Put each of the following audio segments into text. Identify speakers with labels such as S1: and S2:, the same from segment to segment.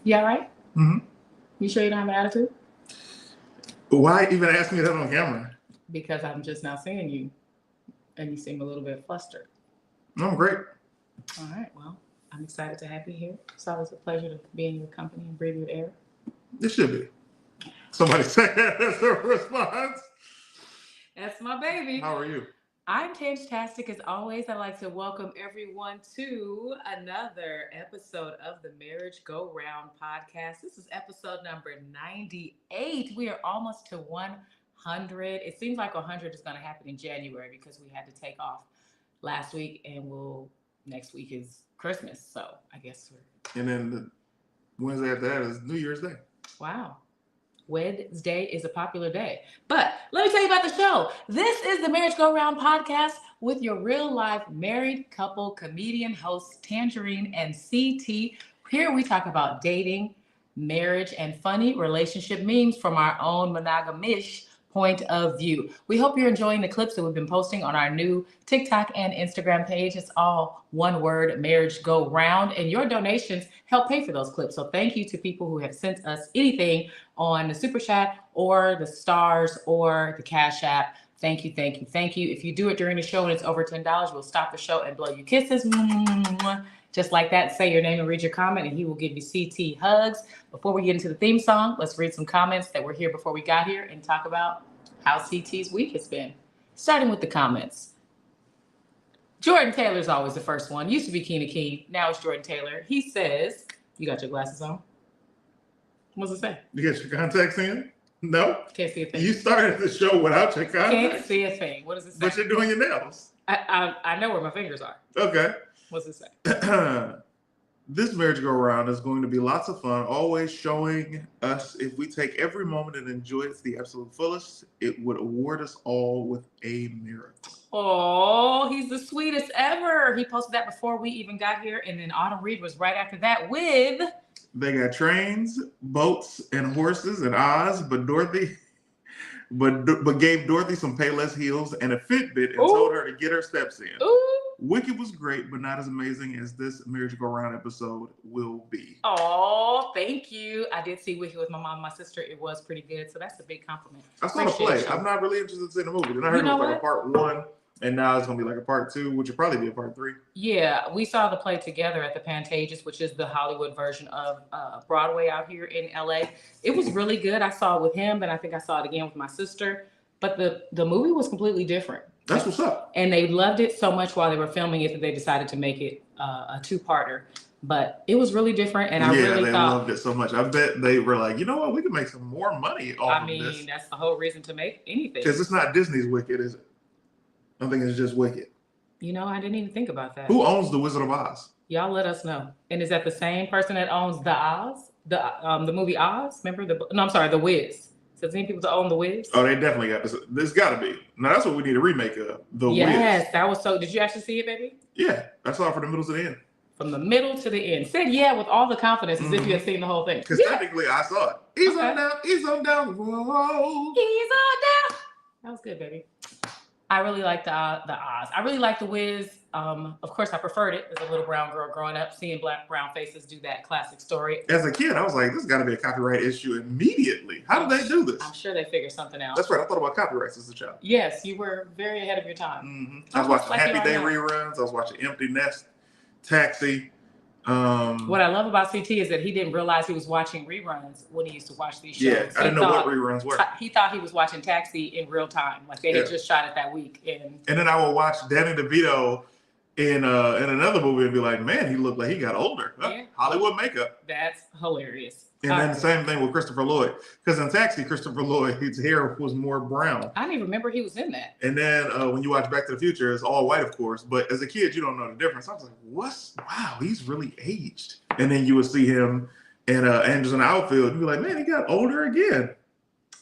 S1: You all right?
S2: Mm-hmm.
S1: You sure you don't have an attitude?
S2: Why even ask me that on camera?
S1: Because I'm just now seeing you, and you seem a little bit flustered.
S2: I'm great.
S1: All right, well, I'm excited to have you here. It's always a pleasure to be in your company and breathe your air.
S2: It should be. Somebody say that as a response.
S1: That's my baby.
S2: How are you?
S1: I'm Tantastic as always. I'd like to welcome everyone to another episode of the Marriage Go Round podcast. This is episode number 98. We are almost to 100. It seems like 100 is going to happen in January because we had to take off last week, and next week is Christmas. So I guess
S2: And then the Wednesday after that is New Year's Day.
S1: Wow. Wednesday is a popular day. But let me tell you about the show. This is the Marriage Go Round podcast with your real life married couple comedian hosts, Tanjareen and CT. Here we talk about dating, marriage, and funny relationship memes from our own monogamish point of view. We hope you're enjoying the clips that we've been posting on our new TikTok and Instagram page. It's all one word, Marriage Go Round, and your donations help pay for those clips. So thank you to people who have sent us anything on the Super Chat or the stars or the Cash App. Thank you, thank you, thank you. If you do it during the show and it's over $10, we'll stop the show and blow you kisses. Just like that, say your name and read your comment, and he will give you CT hugs. Before we get into the theme song, let's read some comments that were here before we got here and talk about how CT's week has been. Starting with the comments. Jordan Taylor's always the first one. Used to be Keena Key. Now it's Jordan Taylor. He says, you got your glasses on? What's it say?
S2: You get your contacts in? No?
S1: Can't see a thing.
S2: You started the show without your contacts?
S1: Can't see a thing. What does it say?
S2: But you're doing your nails.
S1: I know where my fingers are.
S2: Okay.
S1: What's it say?
S2: This Marriage Go Round is going to be lots of fun, always showing us if we take every moment and enjoy it to the absolute fullest, it would award us all with a miracle.
S1: Oh, he's the sweetest ever. He posted that before we even got here, and then Autumn Reed was right after that with...
S2: They got trains, boats, and horses and Oz, but gave Dorothy some Payless heels and a Fitbit and told her to get her steps in.
S1: Ooh.
S2: Wicked was great, but not as amazing as this Marriage Go Round episode will be.
S1: Oh, thank you. I did see Wicked with my mom and my sister. It was pretty good, so that's a big compliment.
S2: I saw the play. I'm not really interested in seeing the movie. Then I heard it was like a part 1, and now it's going to be like a part 2, which would probably be a part 3.
S1: Yeah, we saw the play together at the Pantages, which is the Hollywood version of Broadway out here in LA. It was really good. I saw it with him, and I think I saw it again with my sister. But the movie was completely different.
S2: That's what's up.
S1: And they loved it so much while they were filming it that they decided to make it a 2-parter. But it was really different, and I really thought...
S2: loved it so much. I bet they were like, you know what? We can make some more money off of this.
S1: I mean, that's the whole reason to make anything.
S2: Because it's not Disney's Wicked, is it? I think it's just Wicked.
S1: You know, I didn't even think about that.
S2: Who owns The Wizard of Oz?
S1: Y'all let us know. And is that the same person that owns the Oz? The movie Oz? Remember The Wiz. So does any people own The Wiz?
S2: Oh, they definitely got this. There's got to be. Now, that's what we need a remake of. The Wiz.
S1: Yes, that was so... Did you actually see it, baby?
S2: Yeah, I saw it from the middle to the end.
S1: From the middle to the end. Said yeah with all the confidence as if you had seen the whole thing.
S2: Because technically, I saw it. He's on down. He's on down. Whoa.
S1: He's on down. That was good, baby. I really like the Oz. I really like The Wiz. Of course, I preferred it as a little brown girl growing up, seeing brown faces do that classic story.
S2: As a kid, I was like, this has got to be a copyright issue immediately. How did they do this?
S1: I'm sure they figured something out.
S2: That's right. I thought about copyrights as a child.
S1: Yes, you were very ahead of your time.
S2: Mm-hmm. I was watching Happy Day reruns. I was watching Empty Nest, Taxi.
S1: What I love about CT is that he didn't realize he was watching reruns when he used to watch these shows.
S2: Yeah, I didn't know what reruns were.
S1: He thought he was watching Taxi in real time, like they had just shot it that week. And
S2: then I would watch Danny DeVito in another movie and be like, man, he looked like he got older. Yeah. Hollywood makeup.
S1: That's hilarious.
S2: And then the same thing with Christopher Lloyd. Because in Taxi, Christopher Lloyd, his hair was more brown.
S1: I didn't even remember he was in that.
S2: And then when you watch Back to the Future, it's all white, of course. But as a kid, you don't know the difference. I was like, wow, he's really aged. And then you would see him in Anderson Outfield and be like, man, he got older again.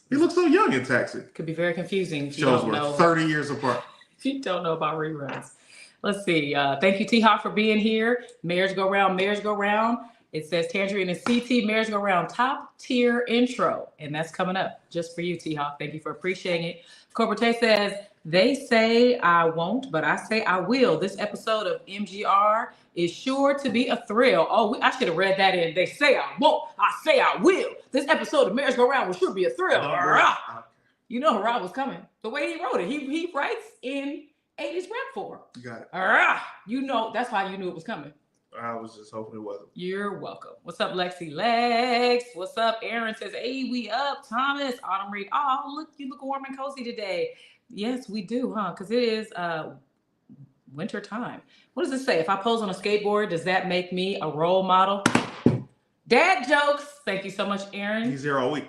S2: He looks so young in Taxi.
S1: Could be very confusing if you
S2: Shows
S1: don't
S2: were
S1: know.
S2: 30 years apart.
S1: If you don't know about reruns. Let's see. Thank you, T-Hawk, for being here. Marriage Go Round, Marriage Go Round. It says Tanjareen and CT Marriage Go Round top tier intro. And that's coming up just for you, T-Hawk. Thank you for appreciating it. Cobra Tay says, They say I won't, but I say I will. This episode of MGR is sure to be a thrill. Oh, I should have read that in. They say I won't, I say I will. This episode of Marriage Go Round will sure be a thrill. You know Hurrah was coming. The way he wrote it, he writes in 80s rap form.
S2: You got it.
S1: You know, that's why you knew it was coming.
S2: I was just hoping it wasn't.
S1: You're welcome. What's up, Lexi Lex? What's up? Aaron says, hey, we up. Thomas, Autumn Reed. Oh, look, you look warm and cozy today. Yes, we do, huh? Because it is winter time. What does it say? If I pose on a skateboard, does that make me a role model? Dad jokes. Thank you so much, Aaron.
S2: He's here all week.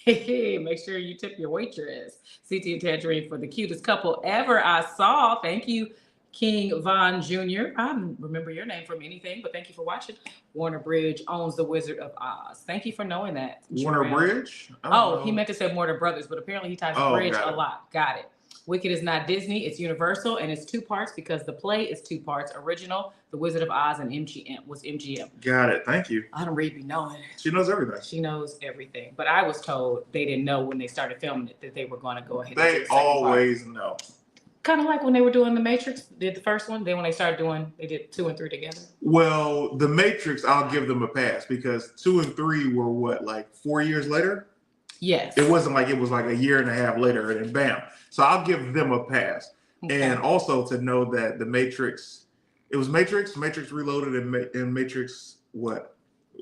S1: Make sure you tip your waitress. CT and Tanjareen for the cutest couple ever I saw. Thank you, King Von Jr. I don't remember your name from anything, but thank you for watching. Warner Bridge owns the Wizard of Oz. Thank you for knowing that.
S2: Warner Bridge?
S1: Oh, he meant to say Warner Brothers, but apparently he types Bridge a lot. Got it. Wicked is not Disney, it's Universal, and it's 2 parts because the play is 2 parts. Original, The Wizard of Oz, and MGM was MGM.
S2: Got it. Thank you.
S1: I don't really be knowing it.
S2: She knows everything.
S1: She knows everything. But I was told they didn't know when they started filming it that they were going to go ahead.
S2: They always know.
S1: Kind of like when they were doing The Matrix, did the first one. Then when they started doing, they did 2 and 3 together.
S2: Well, The Matrix, I'll give them a pass because 2 and 3 were what, like 4 years later?
S1: Yes.
S2: It wasn't like it was like a year and a half later and then bam. So I'll give them a pass. Okay. And also to know that The Matrix, it was Matrix Reloaded, and Matrix what?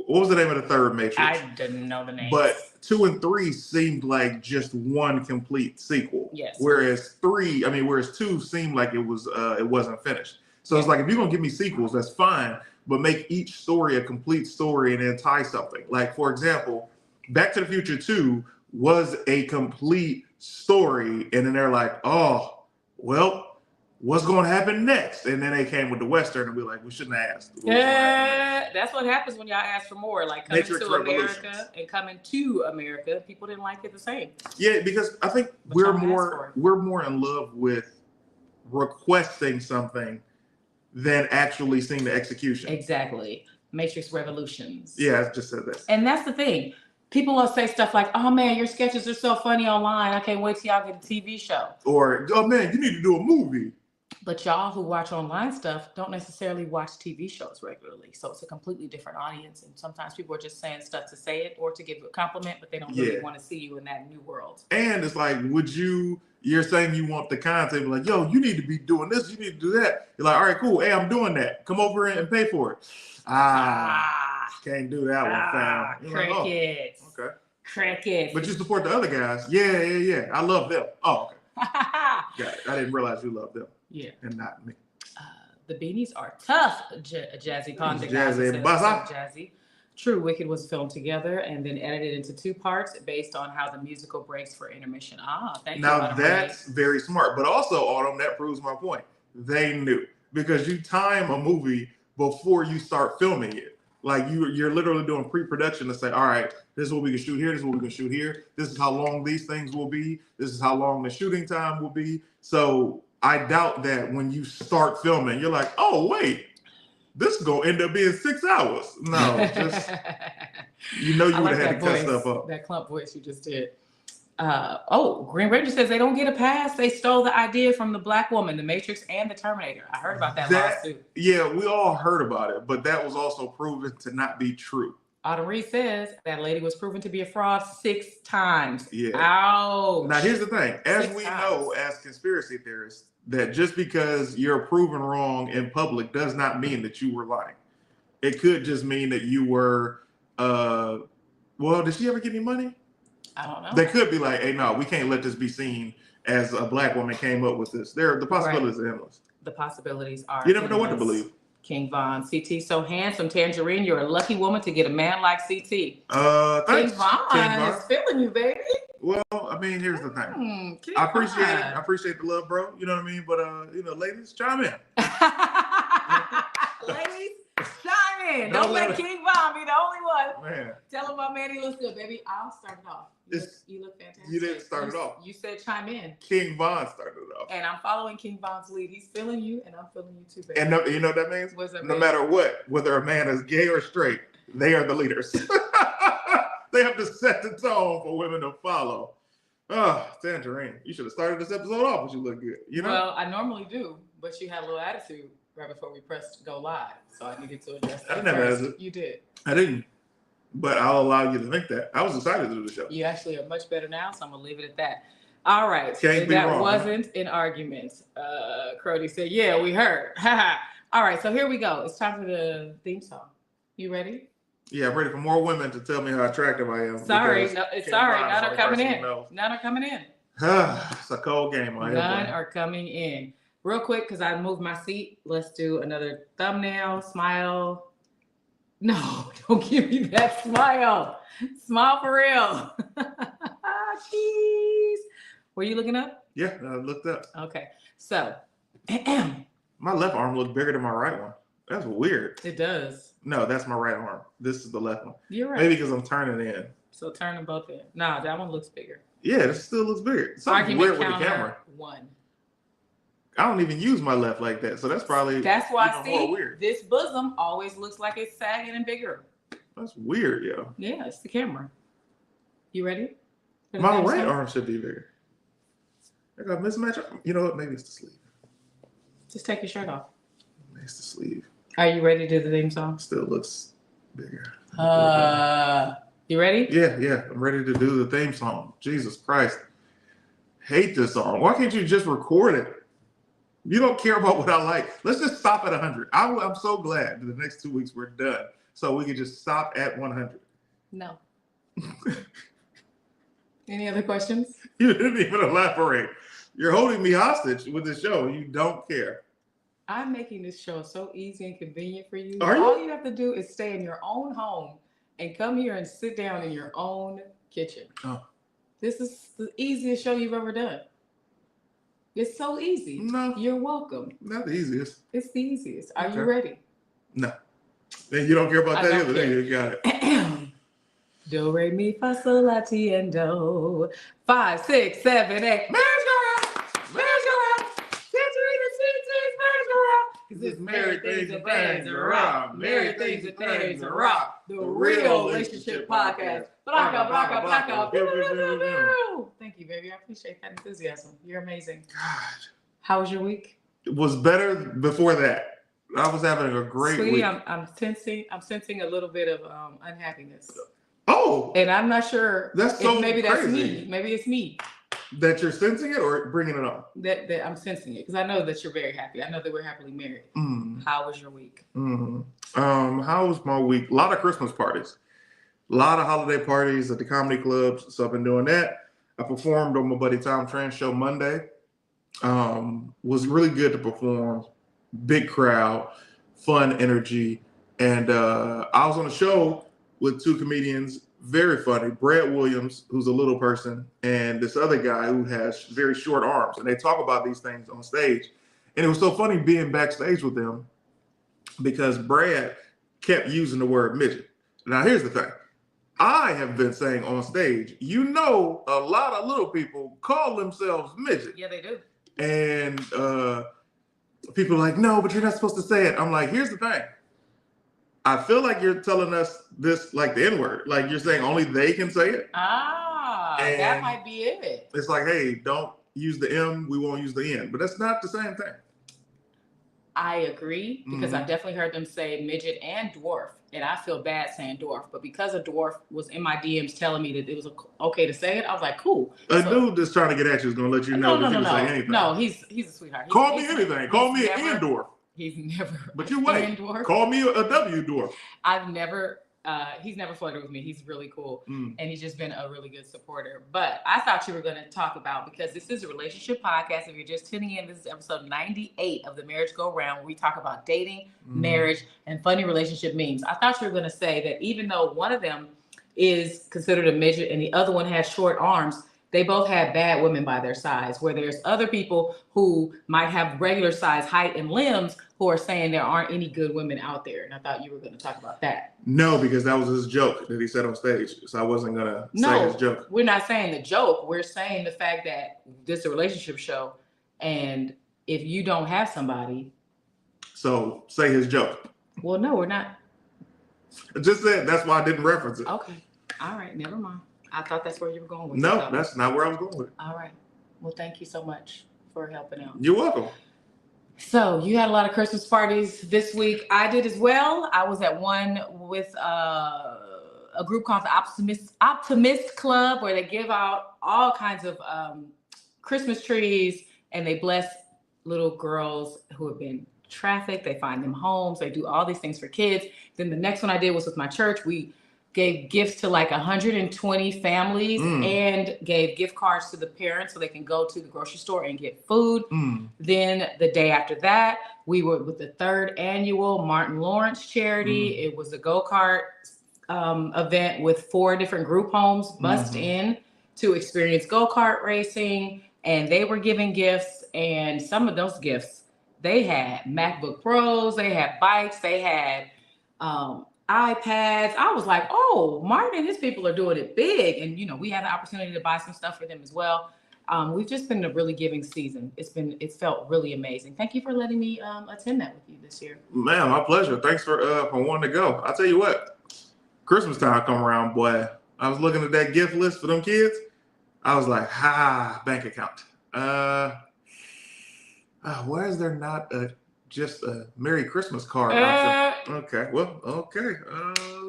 S2: What was the name of the third Matrix?
S1: I didn't know the name.
S2: But 2 and 3 seemed like just one complete sequel.
S1: Yes.
S2: Whereas 2 seemed like it wasn't finished. So it's like, if you're gonna give me sequels, that's fine, but make each story a complete story and then tie something. Like, for example, Back to the Future 2 was a complete story, and then they're like, oh, well, what's going to happen next? And then they came with the Western, and we're like, we shouldn't have asked.
S1: That's what happens when y'all ask for more. Like coming to America and coming to America, people didn't like it the same.
S2: Yeah, because I think we're more in love with requesting something than actually seeing the execution.
S1: Exactly. Matrix Revolutions.
S2: Yeah, I just said that.
S1: And that's the thing. People will say stuff like, oh man, your sketches are so funny online. I can't wait till y'all get a TV show.
S2: Or, oh man, you need to do a movie.
S1: But y'all who watch online stuff don't necessarily watch TV shows regularly. So it's a completely different audience. And sometimes people are just saying stuff to say it or to give a compliment, but they don't really want to see you in that new world.
S2: And it's like, you're saying you want the content, like, yo, you need to be doing this, you need to do that. You're like, all right, cool. Hey, I'm doing that. Come over and pay for it. Can't do that one, fam.
S1: Crickets.
S2: Like, okay.
S1: Crickets.
S2: But you support the other guys. Yeah. I love them. Oh, okay. Got it. I didn't realize you loved them.
S1: Yeah.
S2: And not me.
S1: The beanies are tough, Jazzy Pond.
S2: Jazzy.
S1: True, Wicked was filmed together and then edited into 2 parts based on how the musical breaks for intermission. Thank you.
S2: Now that's very smart. But also, Autumn, that proves my point. They knew. Because you time a movie before you start filming it. Like you're literally doing pre-production to say, all right, this is what we can shoot here. This is what we can shoot here. This is how long these things will be. This is how long the shooting time will be. So I doubt that when you start filming, you're like, oh, wait, this is going to end up being 6 hours. No, just, you would have had to cut stuff up.
S1: That clump voice you just did. Green Ranger says they don't get a pass. They stole the idea from the Black Woman, the Matrix, and the Terminator. I heard about that lawsuit.
S2: Yeah, we all heard about it, but that was also proven to not be true.
S1: Autumn Reed says that lady was proven to be a fraud 6 times.
S2: Yeah.
S1: Ouch.
S2: Now, here's the thing. As we know, as conspiracy theorists, that just because you're proven wrong in public does not mean that you were lying. It could just mean that you were, did she ever get any money?
S1: I don't know.
S2: They could be like, hey, no, we can't let this be seen as a Black woman came up with this. The possibilities are endless.
S1: The possibilities are
S2: You never know what to believe.
S1: King Von, CT so handsome. Tanjareen, you're a lucky woman to get a man like CT.
S2: Thanks.
S1: King Von is feeling you, baby.
S2: Well, I mean, here's the thing. I appreciate it. I appreciate the love, bro. You know what I mean? But, ladies, chime in.
S1: Ladies, chime in. Don't let King Von be the only one.
S2: Man.
S1: Tell him my man he looks good, baby. I'll start it off. You look fantastic.
S2: You didn't start it off.
S1: You said chime in.
S2: King Von started it off.
S1: And I'm following King Von's lead. He's feeling you, and I'm feeling you too, baby.
S2: And you know what that means?
S1: What's that
S2: no matter what, whether a man is gay or straight, they are the leaders. They have to set the tone for women to follow. Oh, Tanjareen. You should have started this episode off, but you look good. You know?
S1: Well, I normally do, but you had a little attitude right before we pressed go live. So I needed to address that.
S2: I didn't have
S1: first.
S2: attitude.
S1: You did.
S2: I didn't. But I'll allow you to think that. I was excited to do the show.
S1: You actually are much better now, so I'm going to leave it at that. All right.
S2: Can't be
S1: that
S2: wrong,
S1: wasn't an argument. Crody said, yeah, we heard. All right, so here we go. It's time for the theme song. You ready?
S2: Yeah, I'm ready for more women to tell me how attractive I am.
S1: Sorry. No, sorry. None are coming in. None are coming in.
S2: It's a cold game.
S1: None are coming in. Real quick, because I moved my seat. Let's do another thumbnail. Smile. No, don't give me that smile. Smile for real. Jeez. Were you looking up?
S2: Yeah, I looked up.
S1: Okay. So,
S2: my left arm looked bigger than my right one. That's weird.
S1: it does.
S2: No, that's my right arm. This is the left one.
S1: You're right.
S2: Maybe because I'm turning in.
S1: So turn them both in. Nah, that one looks bigger.
S2: Yeah, this still looks bigger. Something weird with the camera.
S1: 1.
S2: I don't even use my left like that, so that's probably
S1: why
S2: more weird.
S1: This bosom always looks like it's sagging and bigger.
S2: That's weird, yo.
S1: Yeah, it's the camera. You ready?
S2: My right arm should be bigger. I got mismatch. You know what? Maybe it's the sleeve.
S1: Just take your shirt off.
S2: Maybe it's the sleeve.
S1: Are you ready to do the theme song?
S2: Still looks bigger.
S1: You ready?
S2: Yeah. I'm ready to do the theme song. Jesus Christ. Hate this song. Why can't you just record it? You don't care about what I like. Let's just stop at 100. I'm so glad that the next 2 weeks we're done. So we can just stop at 100.
S1: No. Any other questions?
S2: You didn't even elaborate. You're holding me hostage with the show. You don't care.
S1: I'm making this show so easy and convenient for you.
S2: Are you?
S1: All you have to do is stay in your own home and come here and sit down in your own kitchen.
S2: Oh.
S1: This is the easiest show you've ever done. It's so easy.
S2: No.
S1: You're welcome.
S2: Not the easiest.
S1: It's the easiest. Are
S2: Okay.
S1: you ready?
S2: No. Then you don't care about that either. Then you got it.
S1: Do, re, mi, fa, sol, la, ti, and do. 5, 6, 7, 8. Marriage go round. Marriage go round. Because it's married things and things are rock. Married things and things are rock. The real relationship podcast. Blaka, blaka, blaka. Thank you, baby. I appreciate that enthusiasm. You're amazing.
S2: God.
S1: How was your week?
S2: It was better before that. I was having a great
S1: Sweetie,
S2: week.
S1: I'm sensing a little bit of unhappiness.
S2: Oh.
S1: And I'm not sure.
S2: That's so
S1: maybe that's
S2: crazy.
S1: me. Maybe it's me.
S2: That you're sensing it or bringing it on?
S1: That I'm sensing it because I know that you're very happy. I know that we're happily married. How was your week?
S2: How was my week? A lot of Christmas parties, a lot of holiday parties at the comedy clubs. So I've been doing that. I performed on my buddy Tom Tran's show Monday. Was really good to perform. Big crowd, fun energy, and I was on a show with 2 comedians. Very funny. Brad Williams, who's a little person, and this other guy who has very short arms. And they talk about these things on stage. And it was so funny being backstage with them because Brad kept using the word midget. Now, here's the thing. I have been saying on stage, a lot of little people call themselves midget.
S1: Yeah, they do.
S2: And people are like, no, but you're not supposed to say it. I'm like, here's the thing. I feel like you're telling us this like the N-word. Like you're saying only they can say it.
S1: And that might be it.
S2: It's like, hey, don't use the M, we won't use the N. But that's not the same thing.
S1: I agree because I definitely heard them say midget and dwarf. And I feel bad saying dwarf. But because a dwarf was in my DMs telling me that it was okay to say it, I was like, cool.
S2: A dude that's trying to get at you is going to let you know that you can say anything.
S1: No, he's a sweetheart.
S2: Call me anything. Call me an N dwarf.
S1: He's never.
S2: But you wait. Call me a W dwarf.
S1: He's never flirted with me. He's really cool. And he's just been a really good supporter. But I thought you were going to talk about, because this is a relationship podcast. If you're just tuning in, this is episode 98 of the Marriage Go Round, where we talk about dating, marriage, and funny relationship memes. I thought you were going to say that even though one of them is considered a midget and the other one has short arms, they both have bad women by their sides, where there's other people who might have regular size height and limbs who are saying there aren't any good women out there. And I thought you were going to talk about that.
S2: No, because that was his joke that he said on stage. So I wasn't going to say his joke.
S1: We're not saying the joke. We're saying the fact that this is a relationship show. And if you don't have somebody.
S2: So say his joke.
S1: Well, no, we're not.
S2: I just said that's why I didn't reference it.
S1: Okay. All right. Never mind. I thought that's where you were going with
S2: No,
S1: it.
S2: that's not where I was going with it.
S1: All right. Well, thank you so much for helping out.
S2: You're welcome.
S1: So you had a lot of Christmas parties this week. I did as well. I was at one with a group called the Optimist Club, where they give out all kinds of Christmas trees, and they bless little girls who have been trafficked. They find them homes. They do all these things for kids. Then the next one I did was with my church. We gave gifts to like 120 families and gave gift cards to the parents so they can go to the grocery store and get food. Then the day after that, we were with the 3rd annual Martin Lawrence charity. It was a go-kart event with 4 different group homes bussed in to experience go-kart racing, and they were giving gifts, and some of those gifts, they had MacBook Pros, they had bikes, they had iPads. I was like, oh, Martin and his people are doing it big. And, you know, we had the opportunity to buy some stuff for them as well. We've just been a really giving season. It's felt really amazing. Thank you for letting me attend that with you this year.
S2: Man, my pleasure. Thanks for wanting to go. I'll tell you what, Christmas time come around, boy. I was looking at that gift list for them kids. I was like, bank account. Why is there not just a Merry Christmas card option? Okay, well, okay.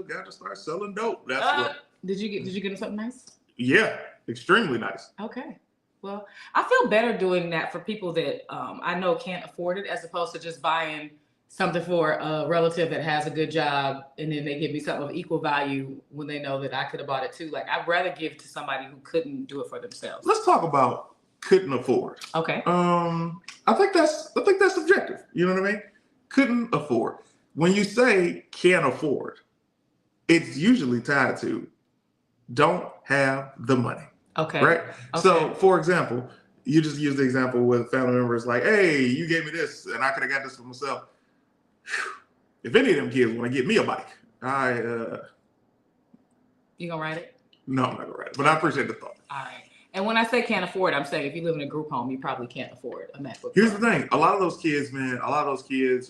S2: Got to start selling dope. That's what.
S1: Did you get him something nice?
S2: Yeah, extremely nice.
S1: Okay. Well, I feel better doing that for people that I know can't afford it, as opposed to just buying something for a relative that has a good job and then they give me something of equal value when they know that I could have bought it too. Like, I'd rather give to somebody who couldn't do it for themselves.
S2: Let's talk about couldn't afford.
S1: Okay.
S2: I think that's subjective. You know what I mean? Couldn't afford. When you say can't afford, it's usually tied to don't have the money.
S1: Okay.
S2: Right?
S1: Okay.
S2: So, for example, you just use the example with family members like, hey, you gave me this and I could have got this for myself. If any of them kids want to get me a bike,
S1: You gonna write it?
S2: No, I'm not gonna write it, but I appreciate the thought.
S1: All right. And when I say can't afford, I'm saying if you live in a group home, you probably can't afford a MacBook.
S2: Here's the thing. A lot of those kids, man,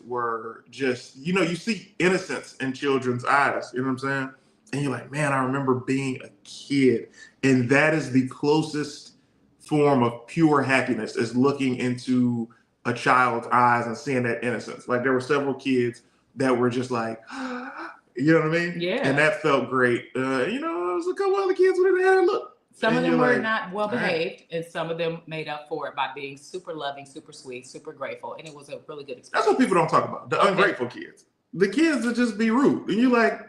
S2: were just, you know, you see innocence in children's eyes, you know what I'm saying? And you're like, man, I remember being a kid. And that is the closest form of pure happiness, is looking into a child's eyes and seeing that innocence. Like, there were several kids that were just like, you know what I mean?
S1: Yeah.
S2: And that felt great. You know, there was a couple other kids who didn't have a look.
S1: Some of them were not well behaved, and some of them made up for it by being super loving, super sweet, super grateful, and it was a really good experience.
S2: That's what people don't talk about. The ungrateful kids. The kids that just be rude. And you're like,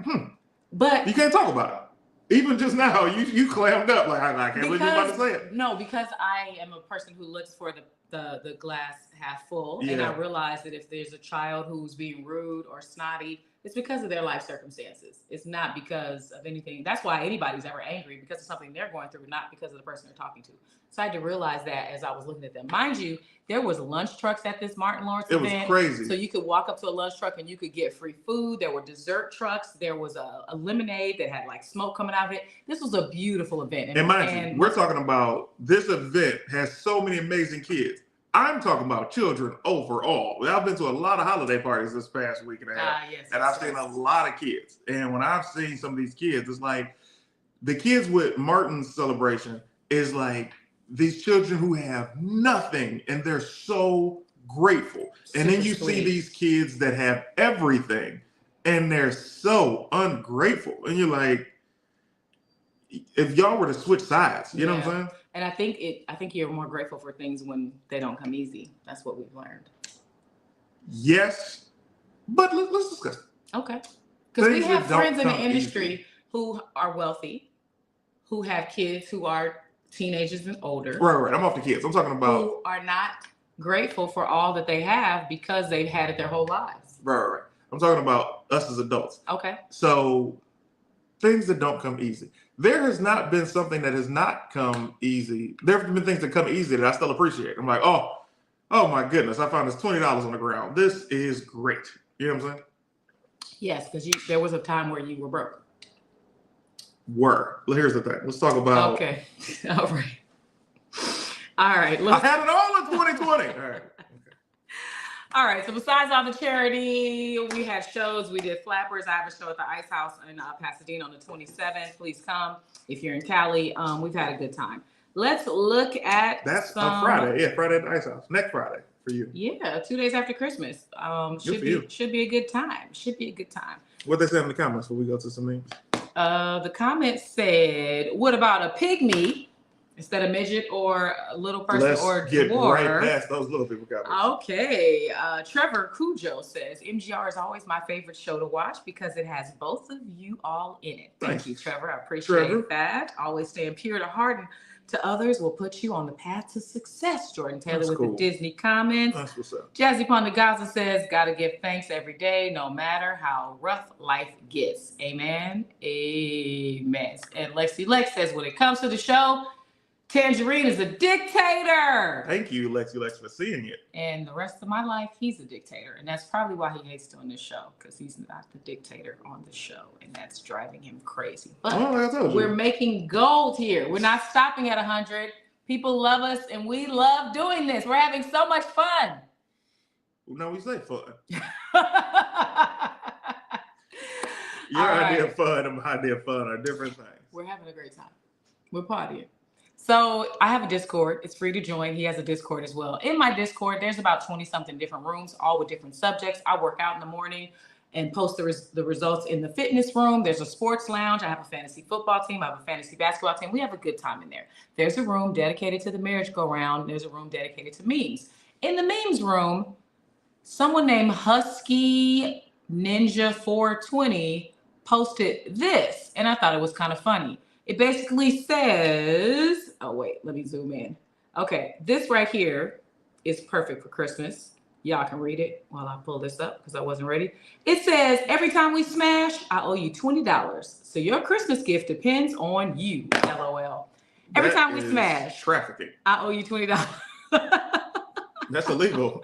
S1: But
S2: you can't talk about it. Even just now, you clammed up like, I can't believe you're about to say it.
S1: No, because I am a person who looks for the glass half full.
S2: Yeah.
S1: And I realize that if there's a child who's being rude or snotty, it's because of their life circumstances. It's not because of anything. That's why anybody's ever angry, because of something they're going through, not because of the person they're talking to. So I had to realize that as I was looking at them. Mind you, there was lunch trucks at this Martin Lawrence event.
S2: It was crazy.
S1: So you could walk up to a lunch truck and you could get free food. There were dessert trucks. There was a lemonade that had like smoke coming out of it. This was a beautiful event.
S2: And mind you, we're talking about this event has so many amazing kids. I'm talking about children overall. I've been to a lot of holiday parties this past week and a half, and I've seen a lot of kids. And when I've seen some of these kids, it's like the kids with Martin's celebration is like these children who have nothing, and they're so grateful. And then you see these kids that have everything, and they're so ungrateful. And you're like, if y'all were to switch sides, you know what I'm saying?
S1: And I think you're more grateful for things when they don't come easy. That's what we've learned.
S2: Yes, but let's discuss it.
S1: Okay. Because we have friends in the industry who are wealthy, who have kids who are teenagers and older.
S2: Right. I'm off the kids. I'm talking about
S1: who are not grateful for all that they have because they've had it their whole lives.
S2: Right. I'm talking about us as adults.
S1: Okay.
S2: So things that don't come easy. There has not been something that has not come easy. There have been things that come easy that I still appreciate. I'm like, oh my goodness, I found this $20 on the ground. This is great. You know what I'm saying? Yes,
S1: because there was a time where you were broke.
S2: Here's the thing. Let's talk about.
S1: Okay. All right.
S2: I had it all in 2020. All right.
S1: All right. So besides all the charity, we had shows. We did Flappers. I have a show at the Ice House in Pasadena on the 27th. Please come if you're in Cali. We've had a good time. Let's look at
S2: That's a Friday. Yeah, Friday at the Ice House. Next Friday for you.
S1: Yeah, 2 days after Christmas. Should be a good time. Should be a good time.
S2: What they say in the comments before we go to some memes?
S1: The comments said, "What about a pygmy instead of midget or a little person or
S2: get
S1: dwarf?"
S2: Right past those little people comments.
S1: Okay. Trevor Cujo says, "MGR is always my favorite show to watch because it has both of you all in it." Thank you, Trevor. I appreciate that. Always staying pure to heart and to others will put you on the path to success. Jordan Taylor with the Disney comments.
S2: That's what's up.
S1: Jazzy Gaza says, "Gotta give thanks every day, no matter how rough life gets." Amen. Amen. And Lexi Lex says, "When it comes to the show, Tanjareen is a dictator."
S2: Thank you, Lexi Lex, for seeing it.
S1: And the rest of my life, he's a dictator. And that's probably why he hates doing this show, because he's not the dictator on the show. And that's driving him crazy. But we're making gold here. We're not stopping at 100. People love us, and we love doing this. We're having so much fun.
S2: No, we say fun. Your idea of fun and my idea of fun are different things.
S1: We're having a great time. We're partying. So I have a Discord. It's free to join. He has a Discord as well. In my Discord, there's about 20-something different rooms, all with different subjects. I work out in the morning and post the results in the fitness room. There's a sports lounge. I have a fantasy football team. I have a fantasy basketball team. We have a good time in there. There's a room dedicated to the marriage go-round. There's a room dedicated to memes. In the memes room, someone named Husky Ninja 420 posted this, and I thought it was kind of funny. It basically says, oh wait, let me zoom in. Okay, this right here is perfect for Christmas. Y'all can read it while I pull this up because I wasn't ready. It says, "Every time we smash, I owe you $20. So your Christmas gift depends on you, LOL. Every time we smash,
S2: trafficking.
S1: I owe you $20.
S2: That's illegal.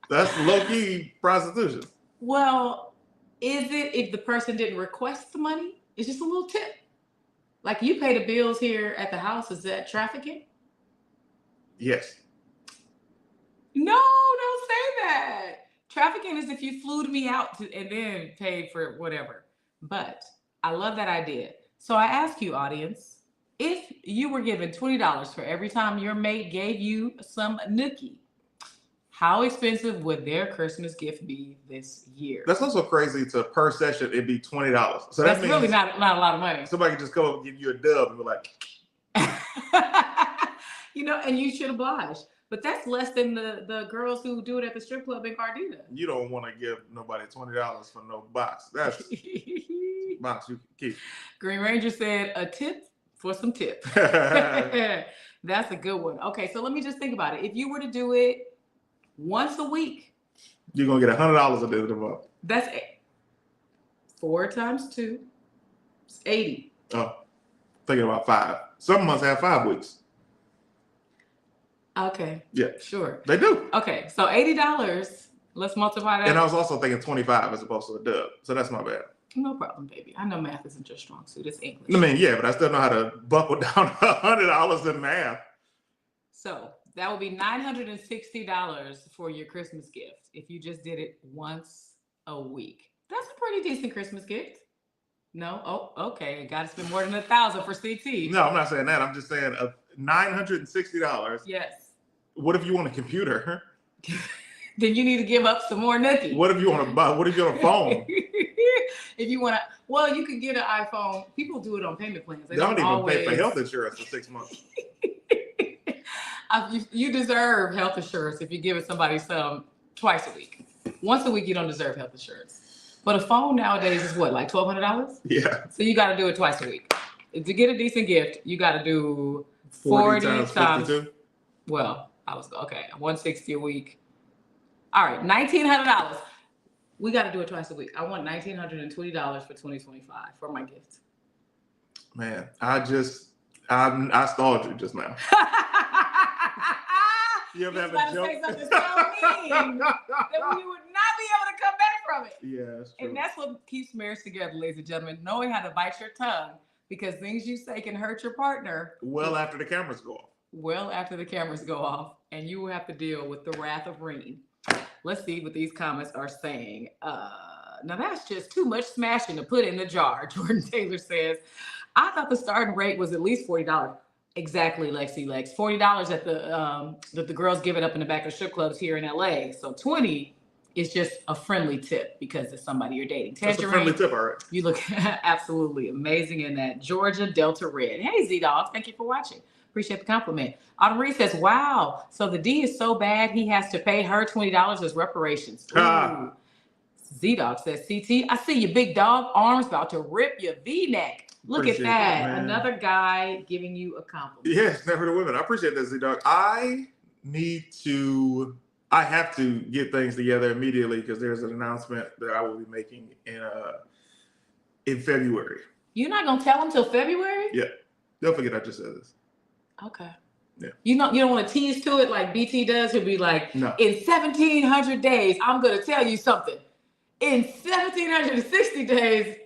S2: That's low-key prostitution.
S1: Well, is it if the person didn't request the money? It's just a little tip. Like you pay the bills here at the house, is that trafficking?
S2: Yes.
S1: No, don't say that. Trafficking is if you flew me out and then paid for whatever. But I love that idea. So I ask you, audience, if you were given $20 for every time your mate gave you some nookie, how expensive would their Christmas gift be this year?
S2: That's also crazy. To per session, it'd be $20. So
S1: that's really not a lot of money.
S2: Somebody could just come up and give you a dub and be like,
S1: and you should oblige. But that's less than the girls who do it at the strip club in Gardena.
S2: You don't want to give nobody $20 for no box. That's box you can keep.
S1: Green Ranger said a tip for some tip. That's a good one. Okay, so let me just think about it. If you were to do it once a week,
S2: you're gonna get $100 at the end of the month.
S1: That's 4 times 2. It's 80.
S2: Oh, thinking about 5. Some months have 5 weeks.
S1: Okay.
S2: Yeah.
S1: Sure.
S2: They do.
S1: Okay, so $80. Let's multiply that.
S2: And I was also thinking 25 as opposed to a dub. So that's my bad.
S1: No problem, baby. I know math isn't your strong suit. It's English.
S2: I mean, yeah, but I still know how to buckle down $100 in math.
S1: So that would be $960 for your Christmas gift if you just did it once a week. That's a pretty decent Christmas gift. No? Oh, okay. Got to spend more than $1,000 for CT.
S2: No, I'm not saying that. I'm just saying $960.
S1: Yes.
S2: What if you want a computer?
S1: Then you need to give up some more nookie.
S2: What if you want to buy? What if you want a phone?
S1: If you want to, well, you could get an iPhone. People do it on payment plans.
S2: They don't even pay for health insurance for 6 months.
S1: You deserve health insurance if you give it somebody some twice a week. Once a week, you don't deserve health insurance. But a phone nowadays is what, like $1,200?
S2: Yeah.
S1: So you got to do it twice a week. To get a decent gift, you got to do 40 times 52? Well, I was, okay, 160 a week. All right, $1,900. We got to do it twice a week. I want $1,920 for 2025 for my gift.
S2: Man, I stalled you just now. You ever have a joke? Say something so mean
S1: that we would not be able to come back from it.
S2: Yeah, that's true.
S1: And that's what keeps marriage together, ladies and gentlemen, knowing how to bite your tongue, because things you say can hurt your partner.
S2: Well after the cameras go off.
S1: Well after the cameras go off, and you will have to deal with the wrath of Reen. Let's see what these comments are saying. Now that's just too much smashing to put in the jar. Jordan Taylor says, I thought the starting rate was at least $40. Exactly, Lexi Lex. $40 at the that the girls give it up in the back of strip clubs here in LA. So 20 is just a friendly tip because it's somebody you're dating. Tanjareen,
S2: that's a friendly tip, all right.
S1: You look absolutely amazing in that Georgia Delta Red. Hey Z-Dog, thank you for watching. Appreciate the compliment. Autumn Reed says, wow, so the D is so bad he has to pay her $20 as reparations. Ooh. Z-Dog says, CT, I see you, big dog, arms about to rip your V-neck. Look at that. Another guy giving you a compliment.
S2: Yes, never the women. I appreciate that, Z-Dog. I have to get things together immediately because there's an announcement that I will be making in February.
S1: You're not gonna tell them till February?
S2: Yeah. Don't forget I just said this.
S1: Okay.
S2: Yeah.
S1: You don't want to tease to it like BT does. He'll be like,
S2: no.
S1: In 1,700 days, I'm gonna tell you something. In 1,760 days.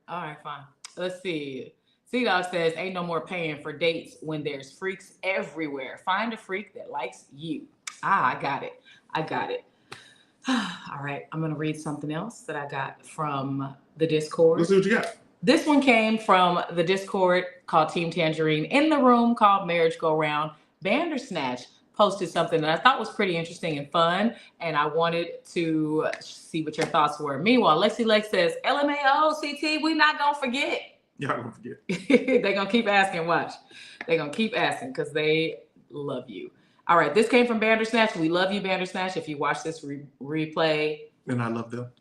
S1: All right, fine. Let's see. C-Dog says, ain't no more paying for dates when there's freaks everywhere. Find a freak that likes you. I got it. All right, I'm going to read something else that I got from the Discord.
S2: Let's see what you got.
S1: This one came from the Discord called Team Tanjareen. In the room called Marriage Go Round, Bandersnatch posted something that I thought was pretty interesting and fun, and I wanted to see what your thoughts were. Meanwhile, Lexi Lex says, LMAO, CT, we not going to forget.
S2: Y'all going to forget.
S1: They're going to keep asking, watch. They're going to keep asking because they love you. All right, this came from Bandersnatch. We love you, Bandersnatch. If you watch this replay.
S2: And I love them.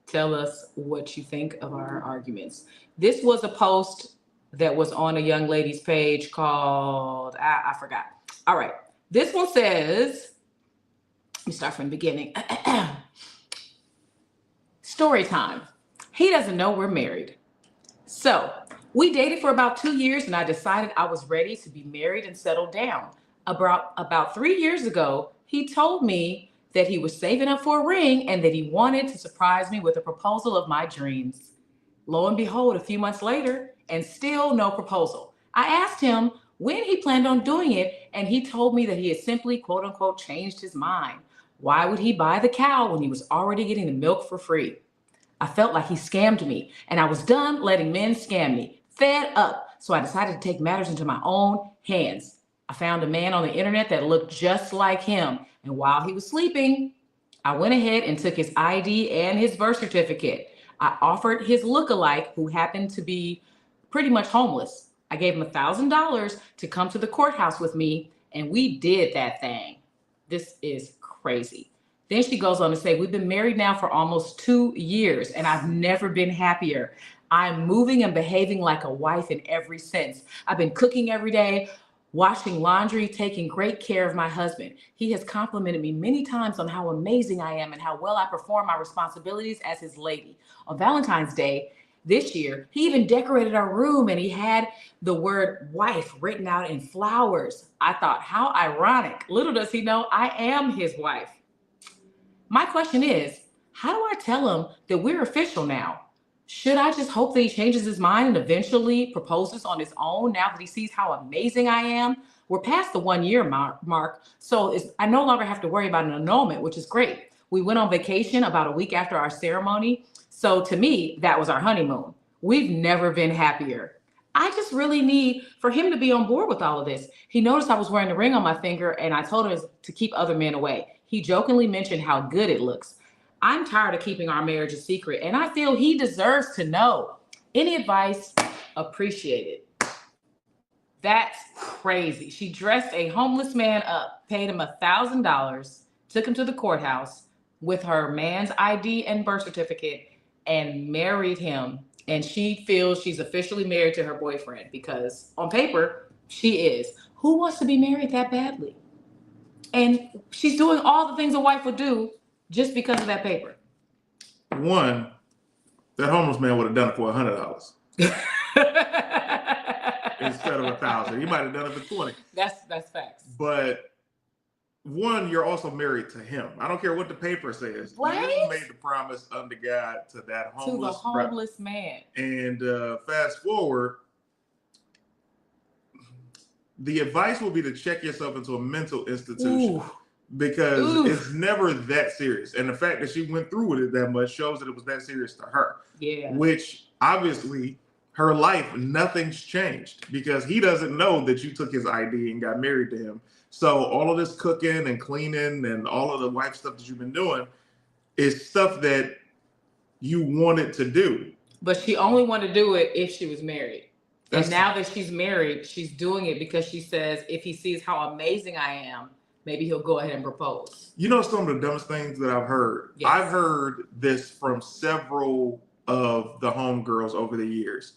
S1: Tell us what you think of our arguments. This was a post that was on a young lady's page called, I forgot. All right, this one says, let me start from the beginning. Story time. He doesn't know we're married. So we dated for about 2 years and I decided I was ready to be married and settle down. About 3 years ago, he told me that he was saving up for a ring and that he wanted to surprise me with a proposal of my dreams. Lo and behold, a few months later, and still no proposal. I asked him when he planned on doing it, and he told me that he had simply, quote unquote, changed his mind. Why would he buy the cow when he was already getting the milk for free? I felt like he scammed me, and I was done letting men scam me. Fed up, so I decided to take matters into my own hands. I found a man on the internet that looked just like him, and while he was sleeping, I went ahead and took his ID and his birth certificate. I offered his lookalike, who happened to be pretty much homeless. I gave him $1,000 to come to the courthouse with me, and we did that thing. This is crazy. Then she goes on to say, we've been married now for almost 2 years, and I've never been happier. I'm moving and behaving like a wife in every sense. I've been cooking every day, washing laundry, taking great care of my husband. He has complimented me many times on how amazing I am and how well I perform my responsibilities as his lady. On Valentine's Day this year, he even decorated our room and he had the word wife written out in flowers. I thought, how ironic. Little does he know I am his wife. My question is, how do I tell him that we're official now? Should I just hope that he changes his mind and eventually proposes on his own now that he sees how amazing I am? We're past the 1 year mark, so I no longer have to worry about an annulment, which is great. We went on vacation about a week after our ceremony, so to me, that was our honeymoon. We've never been happier. I just really need for him to be on board with all of this. He noticed I was wearing a ring on my finger and I told him to keep other men away. He jokingly mentioned how good it looks. I'm tired of keeping our marriage a secret, and I feel he deserves to know. Any advice? Appreciated. That's crazy. She dressed a homeless man up, paid him $1,000, took him to the courthouse with her man's ID and birth certificate, and married him. And she feels she's officially married to her boyfriend because on paper, she is. Who wants to be married that badly? And she's doing all the things a wife would do just because of that paper.
S2: One, that homeless man would have done it for $100 instead of $1,000. He might have done it for $20.
S1: That's facts.
S2: But one, you're also married to him. I don't care what the paper says.
S1: Right?
S2: You made the promise under God to that homeless
S1: man.
S2: And fast forward, the advice will be to check yourself into a mental institution. because
S1: Oof.
S2: it's never that serious. And the fact that she went through with it that much shows that it was that serious to her.
S1: Yeah.
S2: Which obviously her life, nothing's changed because he doesn't know that you took his ID and got married to him. So all of this cooking and cleaning and all of the wife stuff that you've been doing is stuff that you wanted to do.
S1: But she only wanted to do it if she was married. And now that she's married, she's doing it because she says if he sees how amazing I am, maybe he'll go ahead and propose.
S2: You know some of the dumbest things that I've heard?
S1: Yes.
S2: I've heard this from several of the homegirls over the years.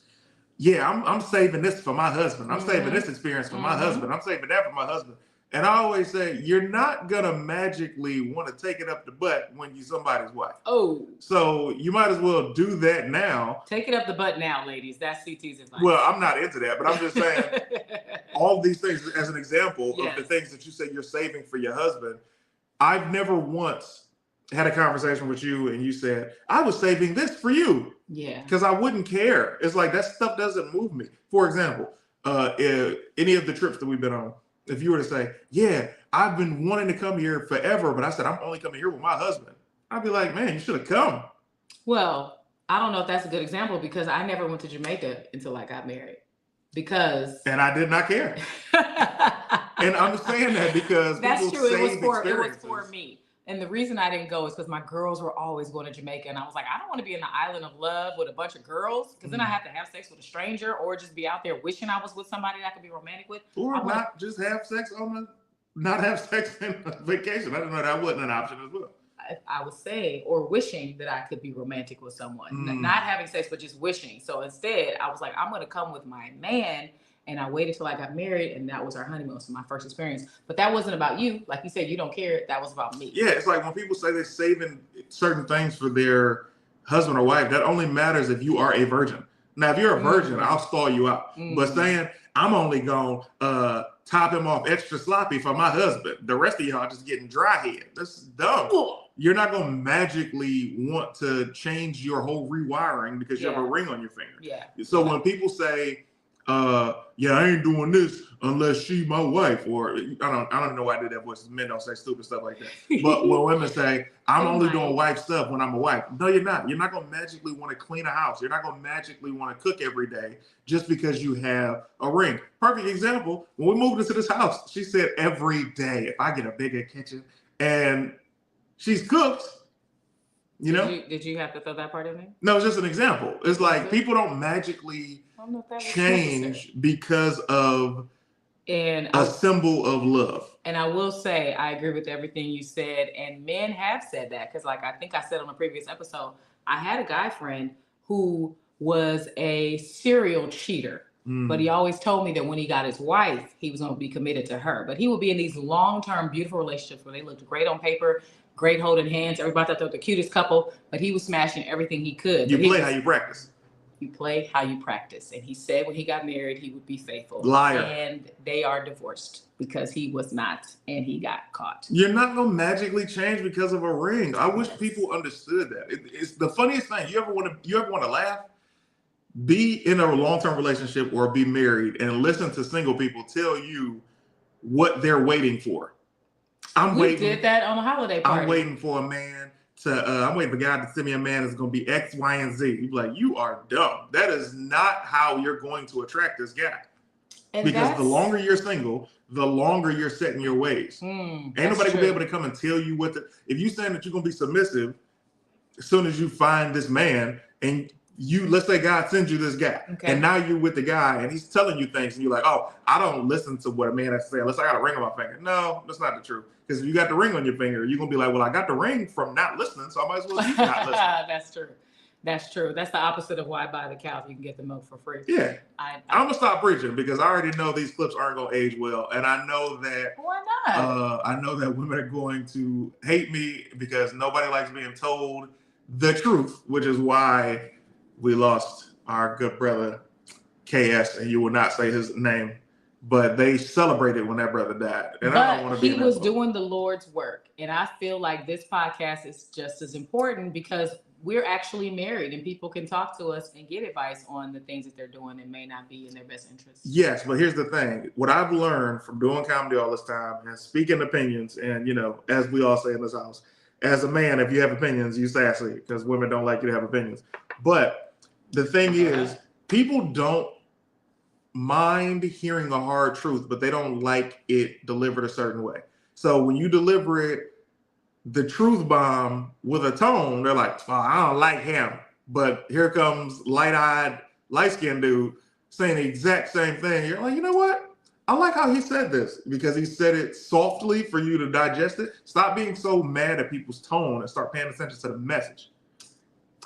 S2: Yeah, I'm saving this for my husband. I'm saving this experience for my husband. I'm saving that for my husband. And I always say, you're not going to magically want to take it up the butt when you're somebody's wife.
S1: Oh.
S2: So you might as well do that now.
S1: Take it up the butt now, ladies. That's CT's advice.
S2: Well, I'm not into that, but I'm just saying all these things as an example
S1: Yes.
S2: of the things that you say you're saving for your husband. I've never once had a conversation with you and you said, I was saving this for you.
S1: Yeah.
S2: Because I wouldn't care. It's like that stuff doesn't move me. For example, if any of the trips that we've been on, if you were to say, yeah, I've been wanting to come here forever, but I said, I'm only coming here with my husband. I'd be like, man, you should have come.
S1: Well, I don't know if that's a good example because I never went to Jamaica until I got married. And
S2: I did not care. And I'm saying that because
S1: that's true. It was
S2: experiences.
S1: for me. And the reason I didn't go is because my girls were always going to Jamaica. And I was like, I don't want to be in the island of love with a bunch of girls because then I have to have sex with a stranger or just be out there wishing I was with somebody that I could be romantic with.
S2: Or not just have sex not have sex in vacation. I didn't know that wasn't an option as well.
S1: I would say, or wishing that I could be romantic with someone. Not having sex, but just wishing. So instead, I was like, I'm going to come with my man. And I waited till I got married, and that was our honeymoon. So my first experience. But that wasn't about you. Like you said, you don't care. That was about me.
S2: Yeah, it's like when people say they're saving certain things for their husband or wife, that only matters if you are a virgin. Now, if you're a virgin, I'll stall you out. But saying, I'm only going to top him off extra sloppy for my husband. The rest of y'all just getting dry head. That's dumb. You're not going to magically want to change your whole rewiring because you have a ring on your finger.
S1: Yeah.
S2: So when people say, yeah, I ain't doing this unless she my wife, or I don't know why I did that voice. Men don't say stupid stuff like that. But when women say, I'm only doing wife stuff when I'm a wife. No, you're not. You're not going to magically want to clean a house. You're not going to magically want to cook every day just because you have a ring. Perfect example. When we moved into this house, she said every day, if I get a bigger kitchen, and she's cooked, you know?
S1: Did you have to throw that part in there?
S2: No, it's just an example. It's like people don't magically change because of a symbol of love.
S1: And I will say, I agree with everything you said. And men have said that because, like I think I said on a previous episode, I had a guy friend who was a serial cheater. But he always told me that when he got his wife, he was going to be committed to her. But he would be in these long-term, beautiful relationships where they looked great on paper, great holding hands. Everybody thought they were the cutest couple, but he was smashing everything he could.
S2: You play how you practice.
S1: You play how you practice. And he said when he got married, he would be faithful.
S2: Liar.
S1: And they are divorced because he was not, and he got caught.
S2: You're not going to magically change because of a ring. I wish people understood that. It's the funniest thing. You ever want to laugh? Be in a long-term relationship or be married and listen to single people tell you what they're waiting for.
S1: We did that on a holiday party.
S2: I'm waiting for a man I'm waiting for God to send me a man that's going to be X, Y, and Z. You'd be like, you are dumb. That is not how you're going to attract this guy. Because the longer you're single, the longer you're setting your ways. Ain't nobody gonna be able to come and tell you if you saying that you're gonna be submissive as soon as you find this man and let's say God sends you this guy, and now you're with the guy and he's telling you things and you're like, oh, I don't listen to what a man has to say unless I got a ring on my finger. No, that's not the truth. Because if you got the ring on your finger, you're gonna be like, well, I got the ring from not listening, so I might as well keep not listening.
S1: That's true. That's true. That's the opposite of why I buy the cow. You can get the milk for free.
S2: Yeah. I'm gonna stop preaching because I already know these clips aren't gonna age well, and I know that.
S1: Why not?
S2: I know that women are going to hate me because nobody likes being told the truth, which is why we lost our good brother KS, and you will not say his name, but they celebrated when that brother died, and I don't want to be.
S1: He was doing the Lord's work, and I feel like this podcast is just as important because we're actually married and people can talk to us and get advice on the things that they're doing that may not be in their best interest.
S2: Yes, but here's the thing. What I've learned from doing comedy all this time and speaking opinions, and, you know, as we all say in this house, as a man, if you have opinions, you sassy, because women don't like you to have opinions. But the thing is, people don't mind hearing a hard truth, but they don't like it delivered a certain way. So when you deliver it, the truth bomb with a tone, they're like, oh, I don't like him. But here comes light-eyed, light-skinned dude saying the exact same thing. You're like, you know what? I like how he said this because he said it softly for you to digest it. Stop being so mad at people's tone and start paying attention to the message.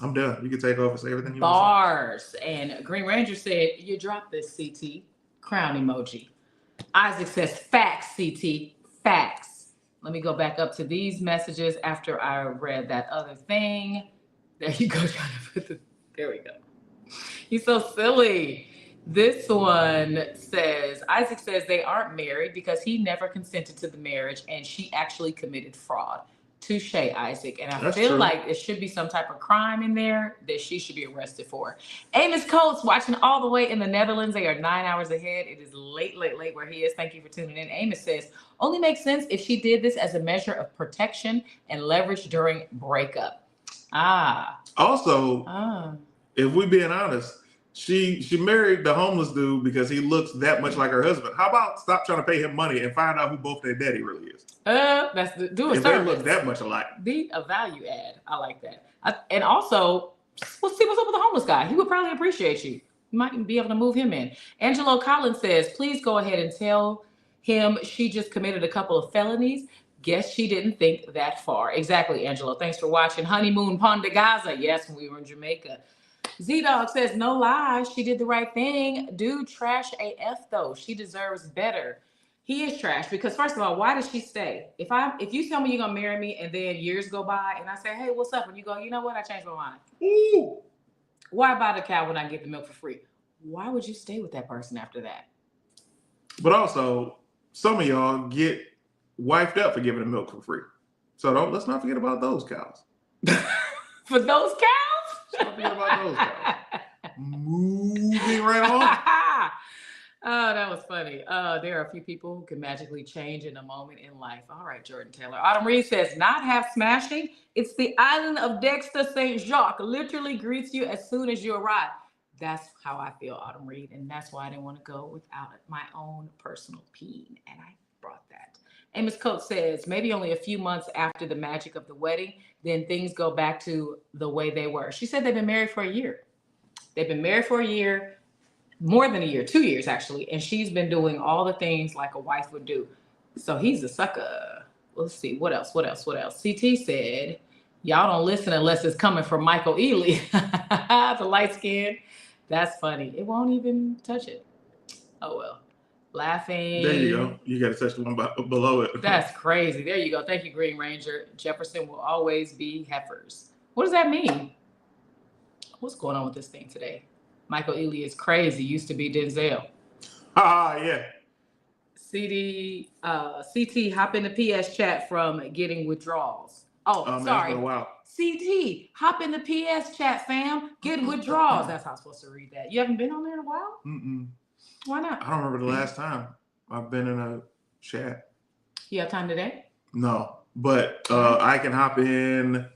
S2: I'm done. You can take over, say everything you want
S1: Bars. To say. And Green Ranger said, you dropped this, CT. Crown emoji. Isaac says, facts, CT. Facts. Let me go back up to these messages after I read that other thing. There you go. Trying to put there we go. He's so silly. This one says, Isaac says they aren't married because he never consented to the marriage and she actually committed fraud. Touche, Isaac. And I feel like it should be some type of crime in there that she should be arrested for. Amos Coates watching all the way in the Netherlands. They are 9 hours ahead. It is late where he is. Thank you for tuning in. Amos says, only makes sense if she did this as a measure of protection and leverage during breakup.
S2: Also, if we being honest, she married the homeless dude because he looks that much like her husband. How about stop trying to pay him money and find out who both their daddy really is?
S1: That's do a
S2: if
S1: service.
S2: They look that much alike.
S1: Be a value add. I like that. And also, we'll see what's up with the homeless guy. He would probably appreciate you. You might be able to move him in. Angelo Collins says, please go ahead and tell him she just committed a couple of felonies. Guess she didn't think that far. Exactly, Angelo. Thanks for watching. Honeymoon Ponte Gaza. Yes, when we were in Jamaica. Z-Dog says, no lies. She did the right thing. Dude, trash AF though. She deserves better. He is trash because first of all, why does she stay? If you tell me you're gonna marry me and then years go by and I say, hey, what's up? And you go, you know what? I changed my mind.
S2: Ooh.
S1: Why buy the cow when I get the milk for free? Why would you stay with that person after that?
S2: But also, some of y'all get wifed up for giving the milk for free. So let's not forget about those cows.
S1: For those cows?
S2: Don't forget about those cows. Moving right on.
S1: Oh, that was funny. There are a few people who can magically change in a moment in life. All right, Jordan Taylor. Autumn Reed says, not half smashing. It's the island of Dexter St. Jacques. Literally greets you as soon as you arrive. That's how I feel, Autumn Reed. And that's why I didn't want to go without my own personal peen. And I brought that. Amos Coates says, maybe only a few months after the magic of the wedding, then things go back to the way they were. She said they've been married for a year. They've been married for a year. More than a year, 2 years actually, and she's been doing all the things like a wife would do. So he's a sucker. Let's see, what else? CT said, y'all don't listen unless it's coming from Michael Ealy, the light skin. That's funny. It won't even touch it. Oh well. Laughing.
S2: There you go. You got to touch the one below it.
S1: That's crazy. There you go. Thank you, Green Ranger. Jefferson will always be heifers. What does that mean? What's going on with this thing today? Michael Ealy is crazy. Used to be Denzel.
S2: Yeah.
S1: CT, hop in the PS chat from getting withdrawals. Oh, sorry.
S2: Wow.
S1: CT, hop in the PS chat, fam. Getting withdrawals. That's how I'm supposed to read that. You haven't been on there in a while?
S2: Mm-mm.
S1: Why not?
S2: I don't remember the last time I've been in a chat.
S1: You have time today?
S2: No, but I can hop in.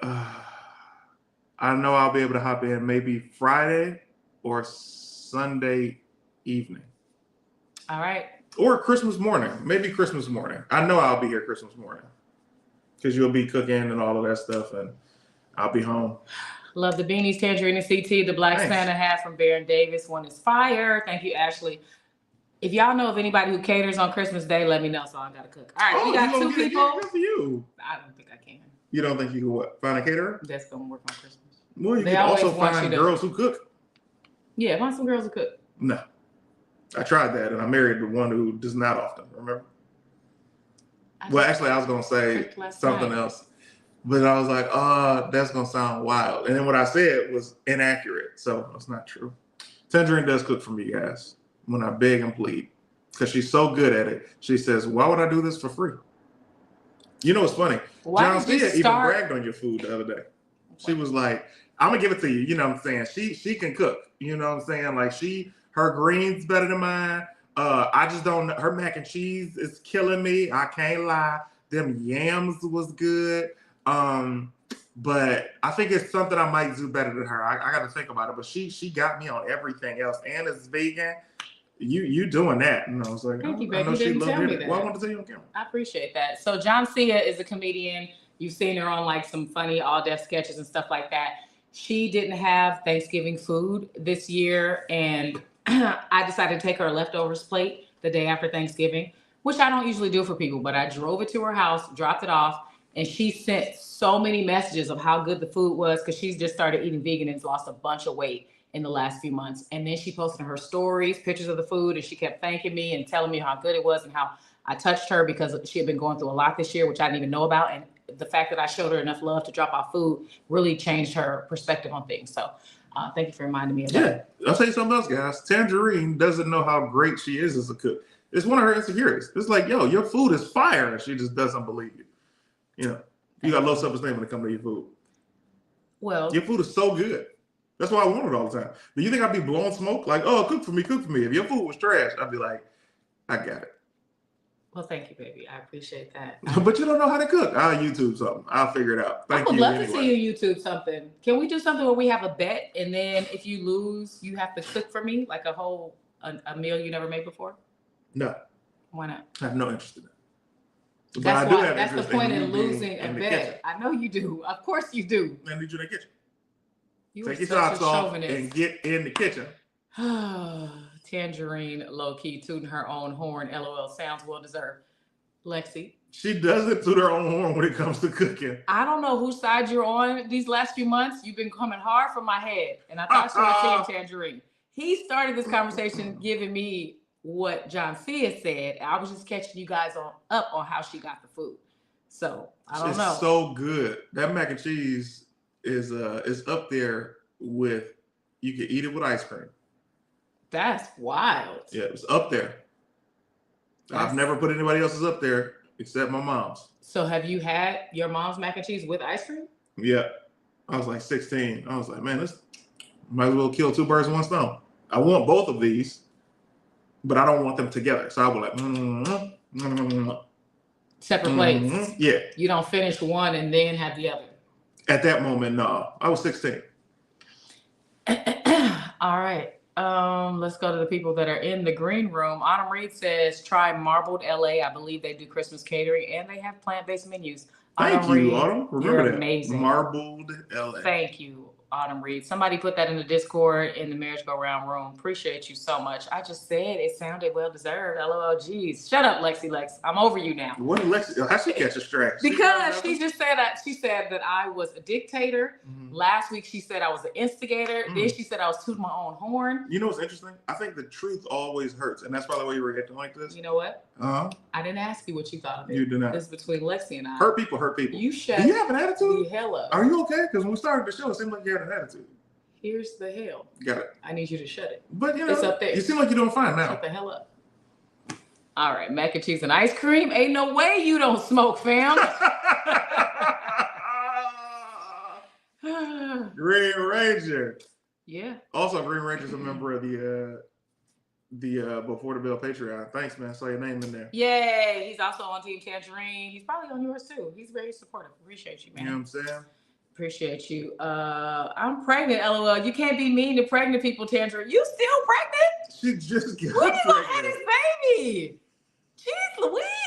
S2: I know I'll be able to hop in maybe Friday or Sunday evening.
S1: All right.
S2: Or Christmas morning. Maybe Christmas morning. I know I'll be here Christmas morning because you'll be cooking and all of that stuff, and I'll be home.
S1: Love the beanies, Tanjareen and CT. The Black Santa hat from Baron Davis. One is fire. Thank you, Ashley. If y'all know of anybody who caters on Christmas Day, let me know so I got to cook. All right, we got two people.
S2: Good for you.
S1: I don't think I can.
S2: You don't think you can what? Find a caterer?
S1: That's going to work on Christmas.
S2: Well, you can also find girls who cook.
S1: Yeah, find some girls who cook.
S2: No. I tried that, and I married the one who does not often, remember? Well, actually, I was going to say something else. But I was like, that's going to sound wild. And then what I said was inaccurate, so it's not true. Tanjareen does cook for me, guys, when I beg and plead. Because she's so good at it. She says, why would I do this for free? You know what's funny?
S1: Why
S2: John
S1: did you
S2: Cena even
S1: start?
S2: bragged on your food the other day. She was like, I'm gonna give it to you. You know what I'm saying? She can cook. You know what I'm saying? Like her greens better than mine. I just don't know. Her mac and cheese is killing me. I can't lie. Them yams was good. But I think it's something I might do better than her. I got to think about it. But she got me on everything else, and it's vegan. You doing that? You know, I was like,
S1: Thank you,
S2: I
S1: babe.
S2: know
S1: You
S2: she
S1: didn't
S2: loved
S1: tell me
S2: it.
S1: that.
S2: Well, I wanted to tell you on camera.
S1: I appreciate that. So John Cena is a comedian. You've seen her on like some funny all deaf sketches and stuff like that. She didn't have Thanksgiving food this year, and I decided to take her a leftovers plate the day after Thanksgiving, which I don't usually do for people, but I drove it to her house, dropped it off, and she sent so many messages of how good the food was because she's just started eating vegan and has lost a bunch of weight in the last few months. And then she posted her stories, pictures of the food, and she kept thanking me and telling me how good it was and how I touched her because she had been going through a lot this year, which I didn't even know about. And the fact that I showed her enough love to drop off food really changed her perspective on things. So thank you for reminding me of that.
S2: Yeah, I'll tell you something else, guys. Tanjareen doesn't know how great she is as a cook. It's one of her insecurities. It's like, yo, your food is fire, and she just doesn't believe you. You know, you got low self-esteem when it comes to your food.
S1: Well,
S2: your food is so good. That's why I want it all the time. Do you think I'd be blowing smoke? Like, oh, cook for me, cook for me. If your food was trash, I'd be like, I got it.
S1: well, thank you, baby. I appreciate that.
S2: But you don't know how to cook. I'll YouTube something. I'll figure it out. Thank
S1: I would
S2: you
S1: love
S2: anyway.
S1: to see you YouTube something. Can we do something where we have a bet, and then if you lose, you have to cook for me, like a meal you never made before?
S2: No.
S1: Why not?
S2: I have no interest in that. But
S1: That's
S2: I do
S1: why.
S2: have
S1: That's the
S2: interest
S1: point
S2: in
S1: in
S2: you being
S1: losing a
S2: in the
S1: bet.
S2: kitchen.
S1: I know you do. Of course you do.
S2: I need you in the kitchen.
S1: You
S2: Take
S1: are
S2: your
S1: such a
S2: socks off
S1: chauvinist.
S2: and get in the kitchen.
S1: Tanjareen, low key, tooting her own horn. LOL. Sounds well deserved. Lexi.
S2: She doesn't toot her own horn when it comes to cooking.
S1: I don't know whose side you're on these last few months. You've been coming hard for my head, and I thought you were Team Tanjareen. He started this conversation giving me what John Cena said. I was just catching you guys up on how she got the food. So I don't know.
S2: It's so good. That mac and cheese is up there with, you can eat it with ice cream.
S1: That's wild.
S2: Yeah, it's up there. I've never put anybody else's up there except my mom's.
S1: So have you had your mom's mac and cheese with ice cream?
S2: Yeah. I was like 16. I was like, man, this might as well kill two birds with one stone. I want both of these, but I don't want them together. So I was like,
S1: separate plates.
S2: Yeah.
S1: You don't finish one and then have the other.
S2: At that moment, no. I was 16.
S1: All right. Let's go to the people that are in the green room. Autumn Reed says, try Marbled LA. I believe they do Christmas catering and they have plant-based menus.
S2: Thank you, Autumn. Remember that.
S1: Amazing.
S2: Marbled LA.
S1: Thank you, Autumn Reed. Somebody put that in the Discord in the Marriage Go Round room. Appreciate you so much. I just said it sounded well deserved. LOL. Geez. Shut up, Lexi Lex. I'm over you now.
S2: What Lexi? How she catch a strike?
S1: Because she just said that I was a dictator.
S2: Mm-hmm.
S1: Last week she said I was an instigator. Then she said I was tooting my own horn.
S2: You know what's interesting? I think the truth always hurts, and that's probably why you were acting like this.
S1: You know what?
S2: Uh-huh.
S1: I didn't ask you what you thought of it.
S2: You did not.
S1: It's between Lexi and I.
S2: Hurt people hurt people.
S1: You shut
S2: Do you have an attitude?
S1: the hell up.
S2: Are you okay? Because when we started the show, it seemed like you had an attitude.
S1: Here's the hell.
S2: Got it.
S1: I need you to shut it.
S2: But you know,
S1: It's up there.
S2: You seem like you're doing fine now.
S1: Shut the hell up. All right, mac and cheese and ice cream. Ain't no way you don't smoke, fam.
S2: Green Ranger.
S1: Yeah.
S2: Also, Green Ranger's a member of the Before the Bell Patreon. Thanks, man. I saw your name in there.
S1: Yay. He's also on Team Tanjareen. He's probably on yours too. He's very supportive. Appreciate you, man.
S2: You know what I'm saying?
S1: Appreciate you. I'm pregnant, LOL. You can't be mean to pregnant people, Tanjareen. You still pregnant?
S2: She just got
S1: When you
S2: pregnant.
S1: gonna have this baby? Jeez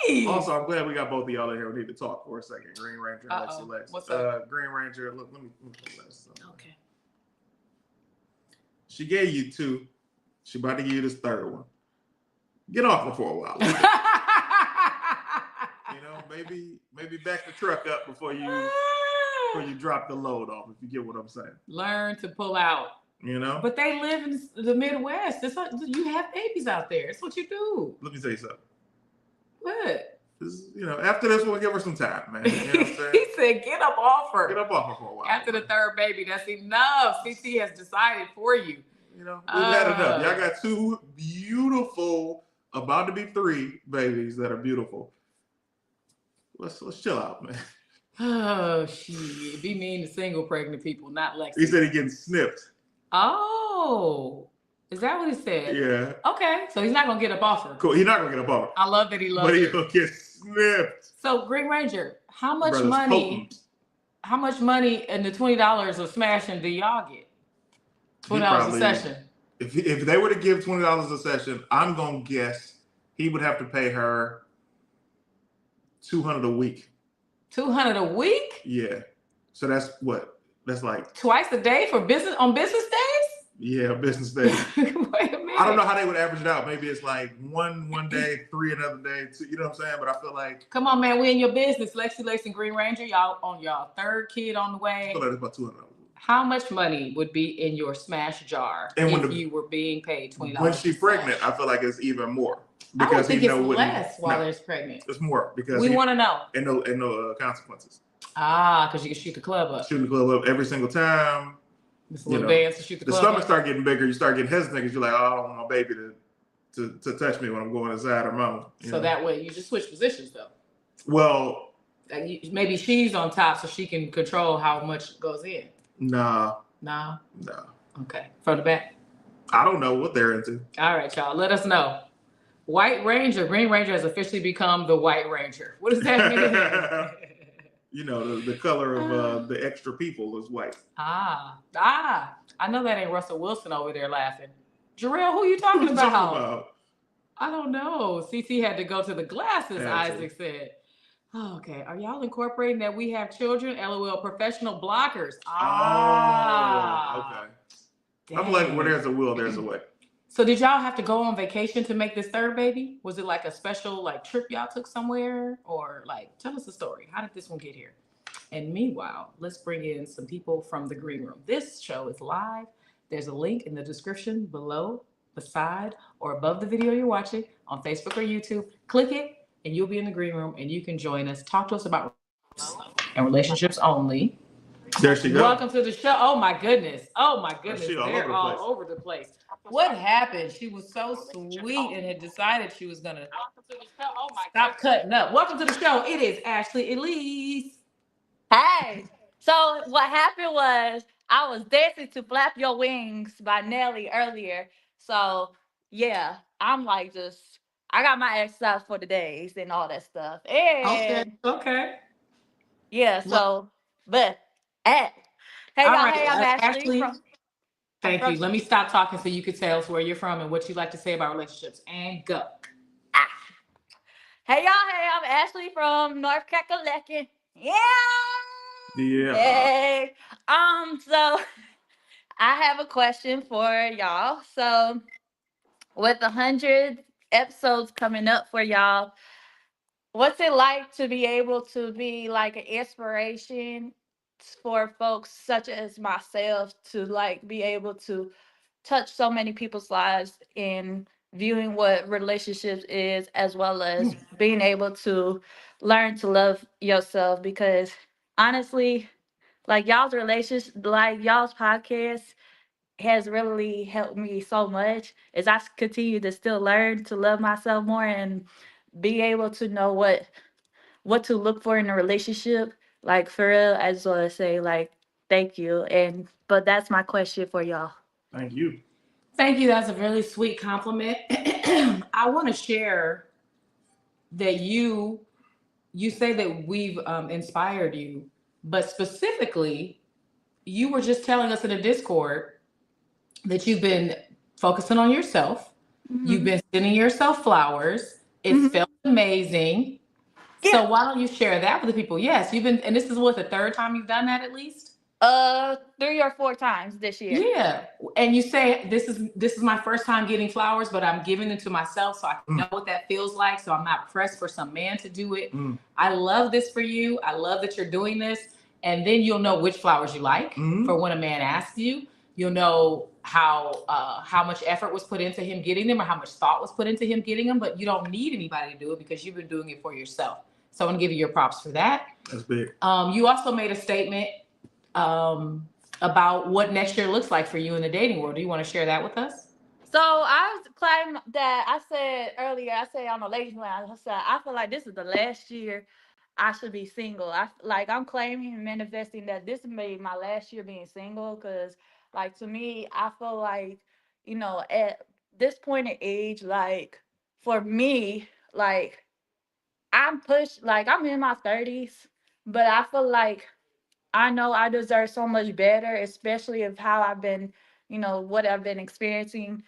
S1: Louise.
S2: Also, I'm glad we got both of y'all in here. We need to talk for a second. Green Ranger and Lexi Lex.
S1: What's up?
S2: Green Ranger, look, let me pull this up.
S1: Okay.
S2: She gave you two. She about to give you this third one. Get off her for a while. You know, maybe back the truck up before you drop the load off, if you get what I'm saying.
S1: Learn to pull out.
S2: You know?
S1: But they live in the Midwest. You have babies out there. It's what you do.
S2: Let me tell you something.
S1: What?
S2: You know, after this, we'll give her some time, man. You know what I'm saying?
S1: He said, get up off her.
S2: Get up off her for a while.
S1: After the third baby, that's enough. CT has decided for you.
S2: You know, we've had enough. Y'all got two beautiful, about to be 3 babies that are beautiful. Let's chill out, man.
S1: Oh, shit. Be mean to single pregnant people, not Lexi.
S2: He said he getting snipped.
S1: Oh, is that what he said?
S2: Yeah.
S1: Okay, so he's not gonna get up off her.
S2: Cool. He's not gonna get up on her.
S1: I love that he loves
S2: But
S1: her.
S2: he's gonna get snipped.
S1: So, Green Ranger, how much
S2: Brother's
S1: money?
S2: potent.
S1: How much money in the $20 of smashing do y'all get? $20 a session.
S2: If they were to give $20 a session, I'm gonna guess he would have to pay her $200 a week.
S1: $200 a week?
S2: Yeah. So that's what? That's like
S1: twice a day for business on business days?
S2: Yeah, business days.
S1: Wait a minute.
S2: I don't know how they would average it out. Maybe it's like one day, 3 another day, 2. You know what I'm saying? But I feel like
S1: come on, man, we in your business. Lexi Lace and Green Ranger, y'all on y'all 3rd kid on the way.
S2: I feel like it's about $200.
S1: How much money would be in your smash jar
S2: and
S1: if you were being paid $20?
S2: When she's pregnant, I feel like it's even more.
S1: Because I would think it's less while there's pregnant.
S2: It's more because
S1: we want to know.
S2: And no consequences.
S1: Ah, because you can shoot the club up.
S2: Shooting the club up every single time.
S1: This little dance to shoot the club
S2: stomach
S1: up.
S2: start getting bigger. You start getting hesitant because you're like, oh, I don't want my baby to touch me when I'm going inside her mama.
S1: So that way you just switch positions though.
S2: Well,
S1: maybe she's on top so she can control how much goes in.
S2: Nah.
S1: Okay. From the back?
S2: I don't know what they're into.
S1: All right, y'all. Let us know. White Ranger, Green Ranger has officially become the White Ranger. What does that mean?
S2: You know, the color of the extra people is white.
S1: I know that ain't Russell Wilson over there laughing. Jarrell, who you talking about? I don't know. CT had to go to the glasses, Isaac said. Oh, okay. Are y'all incorporating that we have children? LOL, professional blockers.
S2: Okay. Dang. I'm like, where there's a will, there's a way.
S1: So did y'all have to go on vacation to make this 3rd baby? Was it like a special trip y'all took somewhere? Or tell us the story. How did this one get here? And meanwhile, let's bring in some people from the green room. This show is live. There's a link in the description below, beside, or above the video you're watching on Facebook or YouTube. Click it and you'll be in the green room and you can join us. Talk to us about and relationships only.
S2: There she goes.
S1: Welcome to the show. Oh my goodness. They're all over the place. What happened? She was so sweet and had decided she was gonna stop cutting up. Welcome to the show. It is Ashley Elise.
S3: Hey. So what happened was I was dancing to Flap Your Wings by Nelly earlier. So yeah, I'm I got my exercise for the days and all that stuff. And
S1: okay.
S3: Yeah, so hey y'all,
S1: right.
S3: hey, I'm Ashley from
S1: Thank you. Let me stop talking so you can tell us where you're from and what you like to say about relationships. And go.
S3: Hey y'all, hey, I'm Ashley from North Kakalaki. Yeah. Hey. So I have a question for y'all. So with 100 episodes coming up for y'all, what's it like to be able to be an inspiration for folks such as myself to be able to touch so many people's lives in viewing what relationships is, as well as being able to learn to love yourself? Because honestly, y'all's relationship, y'all's podcast has really helped me so much as I continue to still learn to love myself more and be able to know what to look for in a relationship. For real, I just want to say thank you. But that's my question for y'all.
S2: Thank you.
S1: That's a really sweet compliment. I want to share that you say that we've inspired you, but specifically, you were just telling us in a Discord that you've been focusing on yourself. Mm-hmm. You've been sending yourself flowers. It's felt amazing. Yeah. So why don't you share that with the people? Yes, you've been, and this is the 3rd time you've done that at least?
S3: 3 or 4 times this year.
S1: Yeah. And you say, this is my first time getting flowers, but I'm giving them to myself so I can know what that feels like. So I'm not pressed for some man to do it. I love this for you. I love that you're doing this. And then you'll know which flowers you like for when a man asks you. You'll know how much effort was put into him getting them or how much thought was put into him getting them, but you don't need anybody to do it because you've been doing it for yourself. So I want to give you your props for that.
S2: That's big.
S1: You also made a statement about what next year looks like for you in the dating world. Do you want to share that with us?
S3: So I said earlier, on the ladies' line, I said, I feel like this is the last year I should be single. I'm claiming and manifesting that this may be my last year being single, because like to me, I feel like, at this point in age, like for me, like I'm pushed, like I'm in my 30s, but I feel like I know I deserve so much better, especially of how I've been, what I've been experiencing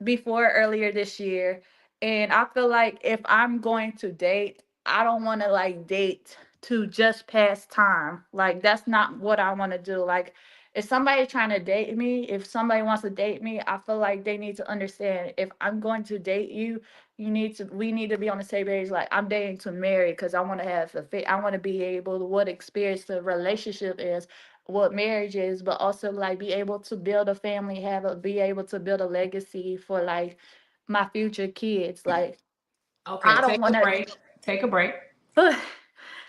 S3: before earlier this year. And I feel like if I'm going to date, I don't want to like date to just pass time. Like that's not what I want to do. Like if somebody trying to date me, if somebody wants to date me, I feel like they need to understand if I'm going to date you, we need to be on the same page. Like I'm dating to marry, because I want to have I want to be able to what experience the relationship is, what marriage is, but also like be able to build a family, be able to build a legacy for like my future kids. Like
S1: Okay,
S3: I don't
S1: take a
S3: want
S1: break. Take a break.
S3: to,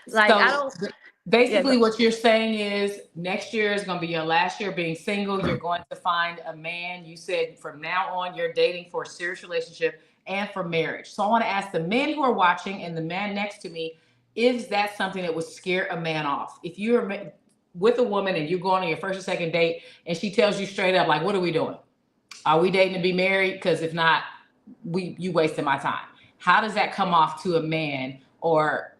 S3: like I
S1: So
S3: don't. Yeah.
S1: basically, what you're saying is next year is going to be your last year being single. You're going to find a man. You said from now on, you're dating for a serious relationship and for marriage. So I want to ask the men who are watching and the man next to me, is that something that would scare a man off? If you're with a woman and you're going on your first or second date and she tells you straight up, like, what are we doing? Are we dating to be married? Because if not, you wasted my time. How does that come off to a man, or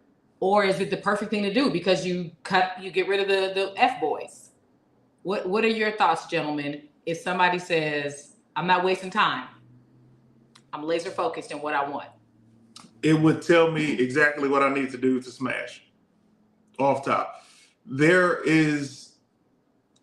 S1: is it the perfect thing to do because you get rid of the F boys? What are your thoughts, gentlemen? If somebody says, I'm not wasting time, I'm laser focused on what I want.
S2: It would tell me exactly what I need to do to smash. Off top.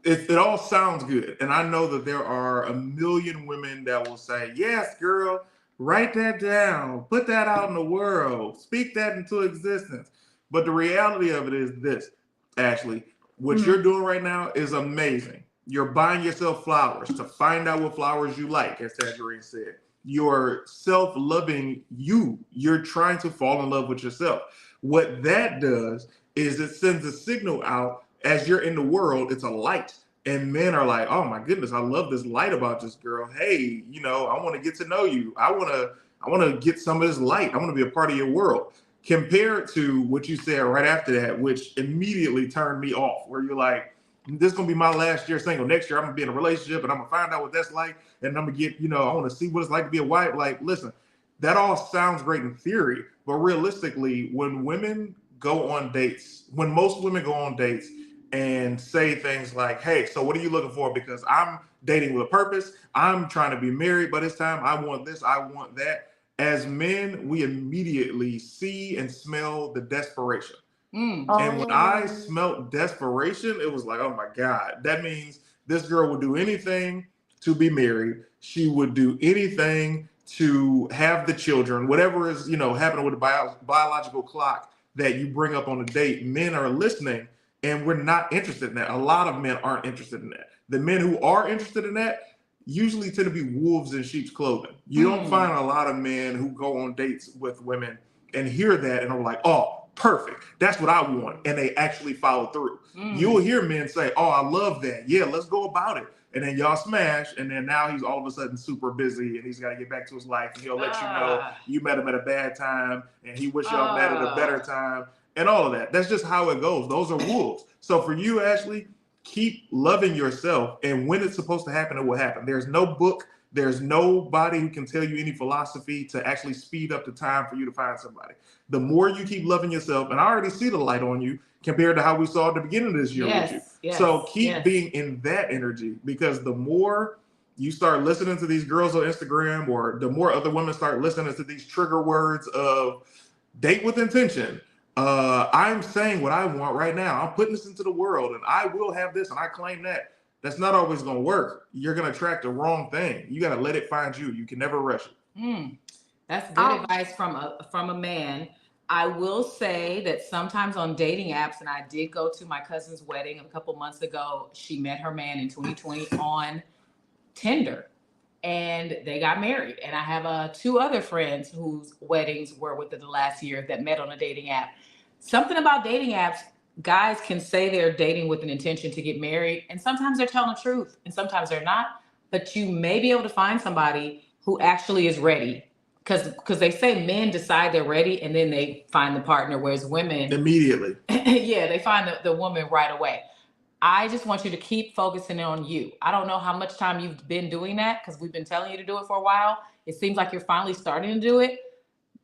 S2: It all sounds good. And I know that there are a million women that will say, yes, girl, write that down, put that out in the world, speak that into existence. But the reality of it is this, Ashley, what you're doing right now is amazing. You're buying yourself flowers to find out what flowers you like, as Tanjareen said. You're self-loving you. You're trying to fall in love with yourself. What that does is it sends a signal out as you're in the world. It's a light. And men are like, oh my goodness, I love this light about this girl. Hey, I want to get to know you. I want to get some of this light. I want to be a part of your world. Compared to what you said right after that, which immediately turned me off, where you're like, this is gonna be my last year single. Next year I'm gonna be in a relationship and I'm gonna find out what that's like, and I'm gonna get, I want to see what it's like to be a wife. Like, listen, that all sounds great in theory, but realistically, when most women go on dates and say things like, hey, so what are you looking for? Because I'm dating with a purpose. I'm trying to be married by this time. I want this, I want that. As men, we immediately see and smell the desperation. And when I smelt desperation, it was like, oh my God, that means this girl would do anything to be married. She would do anything to have the children, whatever is, happening with the biological clock that you bring up on a date. Men are listening, and we're not interested in that. A lot of men aren't interested in that. The men who are interested in that usually tend to be wolves in sheep's clothing. You don't find a lot of men who go on dates with women and hear that and are like, oh, perfect. That's what I want. And they actually follow through. You'll hear men say, oh, I love that. Yeah, let's go about it. And then y'all smash. And then now he's all of a sudden super busy and he's got to get back to his life. And he'll let you know you met him at a bad time and he wish y'all met at a better time and all of that. That's just how it goes. Those are wolves. So for you, Ashley, keep loving yourself. And when it's supposed to happen, it will happen. There's no book. There's nobody who can tell you any philosophy to actually speed up the time for you to find somebody. The more you keep loving yourself, and I already see the light on you compared to how we saw at the beginning of this year with you.
S1: Yes,
S2: so keep being in that energy, because the more you start listening to these girls on Instagram, or the more other women start listening to these trigger words of date with intention. I'm saying what I want right now. I'm putting this into the world and I will have this and I claim that. That's not always going to work. You're going to attract the wrong thing. You got to let it find you. You can never rush it.
S1: That's good advice from a man. I will say that sometimes on dating apps, and I did go to my cousin's wedding a couple months ago. She met her man in 2020 on Tinder, and they got married. And I have two other friends whose weddings were within the last year that met on a dating app. Something about dating apps, guys can say they're dating with an intention to get married, and sometimes they're telling the truth, and sometimes they're not. But you may be able to find somebody who actually is ready. because they say men decide they're ready and then they find the partner, whereas women
S2: immediately.
S1: yeah, they find the woman right away. I just want you to keep focusing on you. I don't know how much time you've been doing that because we've been telling you to do it for a while. It seems like you're finally starting to do it.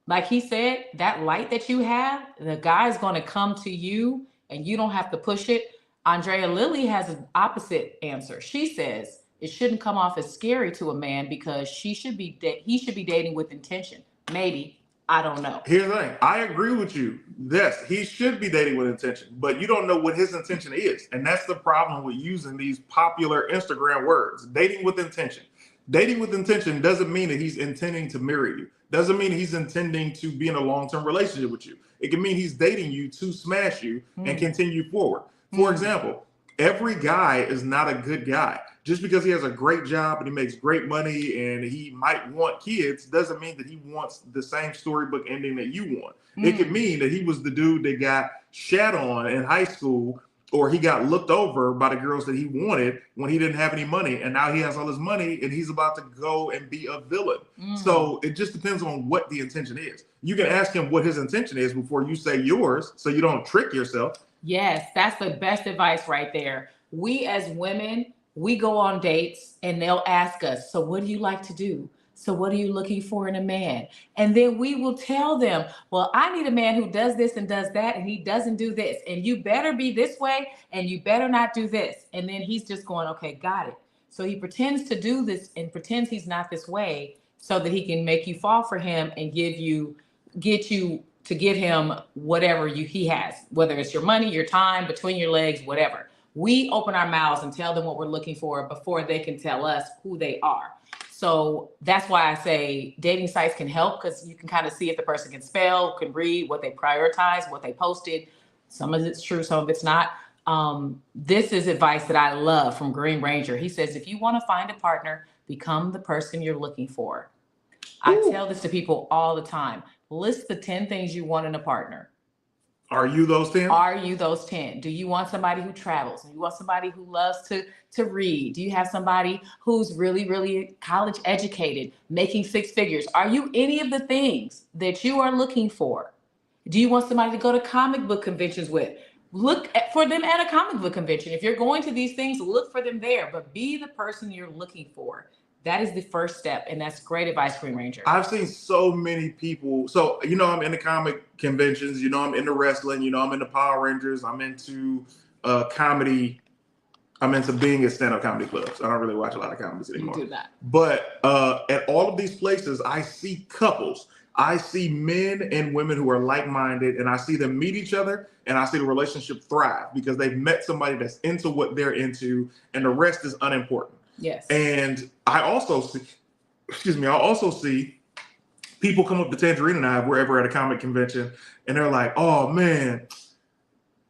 S1: Like he said, that light that you have, the guy's going to come to you and you don't have to push it. Andrea Lilly has an opposite answer. She says it shouldn't come off as scary to a man because he should be dating with intention. Maybe. I don't know.
S2: Here's the thing. I agree with you. Yes, he should be dating with intention, but you don't know what his intention is. And that's the problem with using these popular Instagram words, dating with intention. Dating with intention doesn't mean that he's intending to marry you. Doesn't mean he's intending to be in a long-term relationship with you. It can mean he's dating you to smash you and continue forward. For example, every guy is not a good guy. Just because he has a great job and he makes great money and he might want kids doesn't mean that he wants the same storybook ending that you want. It could mean that he was the dude that got shat on in high school, or he got looked over by the girls that he wanted when he didn't have any money, and now he has all his money and he's about to go and be a villain. So it just depends on what the intention is. You can ask him what his intention is before you say yours, so you don't trick yourself.
S1: Yes, that's the best advice right there. We as women, we go on dates and they'll ask us, so what do you like to do? So what are you looking for in a man? And then we will tell them, well, I need a man who does this and does that, and he doesn't do this. And you better be this way, and you better not do this. And then he's just going, okay, got it. So he pretends to do this and pretends he's not this way so that he can make you fall for him and get you to give him whatever he has, whether it's your money, your time, between your legs, whatever. We open our mouths and tell them what we're looking for before they can tell us who they are. So that's why I say dating sites can help, because you can kind of see if the person can spell, can read, what they prioritize, what they posted. Some of it's true, some of it's not. This is advice that I love from Green Ranger. He says, if you want to find a partner, become the person you're looking for. I tell this to people all the time. List the 10 things you want in a partner.
S2: Are you those 10?
S1: Are you those 10? Do you want somebody who travels? Do you want somebody who loves to read? Do you have somebody who's really, really college educated, making 6 figures? Are you any of the things that you are looking for? Do you want somebody to go to comic book conventions with? Look for them at a comic book convention. If you're going to these things, look for them there, but be the person you're looking for. That is the first step, and that's great advice, Green Ranger.
S2: I've seen so many people. So, I'm into comic conventions. I'm into wrestling. I'm into Power Rangers. I'm into comedy. I'm into being at stand-up comedy clubs. I don't really watch a lot of comedies anymore.
S1: You do that.
S2: But at all of these places, I see couples. I see men and women who are like-minded, and I see them meet each other, and I see the relationship thrive because they've met somebody that's into what they're into, and the rest is unimportant.
S1: Yes.
S2: And I also see people come up to Tanjareen and I, if we're ever at a comic convention, and they're like, oh man,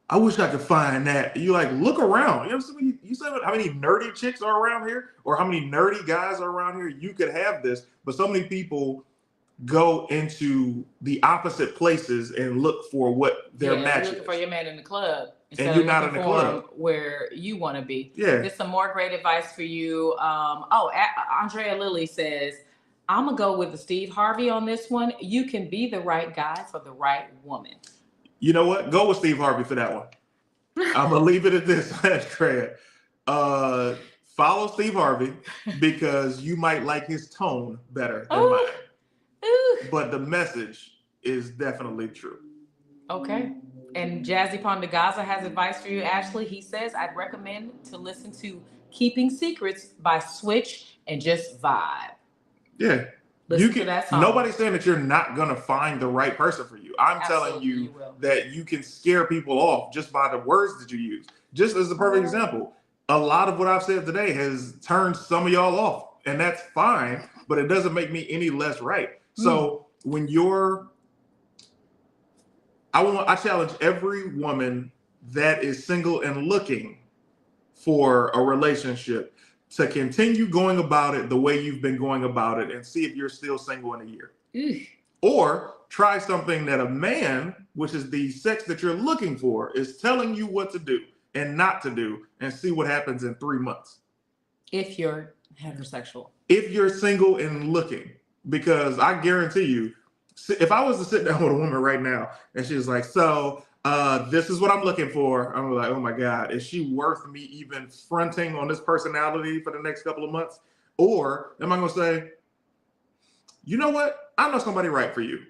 S2: I wish I could find that. You like, look around. You said how many nerdy chicks are around here, or how many nerdy guys are around here. You could have this, but so many people go into the opposite places and look for what their match is.
S1: Looking for your man in the club.
S2: And you're not in the club
S1: where you want to be.
S2: Yeah.
S1: There's some more great advice for you. Andrea Lilly says, I'm going to go with the Steve Harvey on this one. You can be the right guy for the right woman.
S2: You know what? Go with Steve Harvey for that one. I'm going to leave it at this, Andrea. Follow Steve Harvey because you might like his tone better than mine. But the message is definitely true.
S1: Okay. And Jazzy Pondegaza has advice for you, Ashley. He says, I'd recommend to listen to Keeping Secrets by Switch and just vibe.
S2: Yeah.
S1: Listen to that song.
S2: Nobody's saying that you're not going to find the right person for you. I'm telling you that you can scare people off just by the words that you use. Just as a perfect example, a lot of what I've said today has turned some of y'all off, and that's fine, but it doesn't make me any less right. So when I challenge every woman that is single and looking for a relationship to continue going about it the way you've been going about it and see if you're still single in a year. Or try something that a man, which is the sex that you're looking for, is telling you what to do and not to do, and see what happens in 3 months.
S1: If you're heterosexual.
S2: If you're single and looking. because I guarantee you, if I was to sit down with a woman right now and she was like, so this is what I'm looking for, I'm like, oh my God, is she worth me even fronting on this personality for the next couple of months? Or am I going to say, you know what? I know somebody right for you.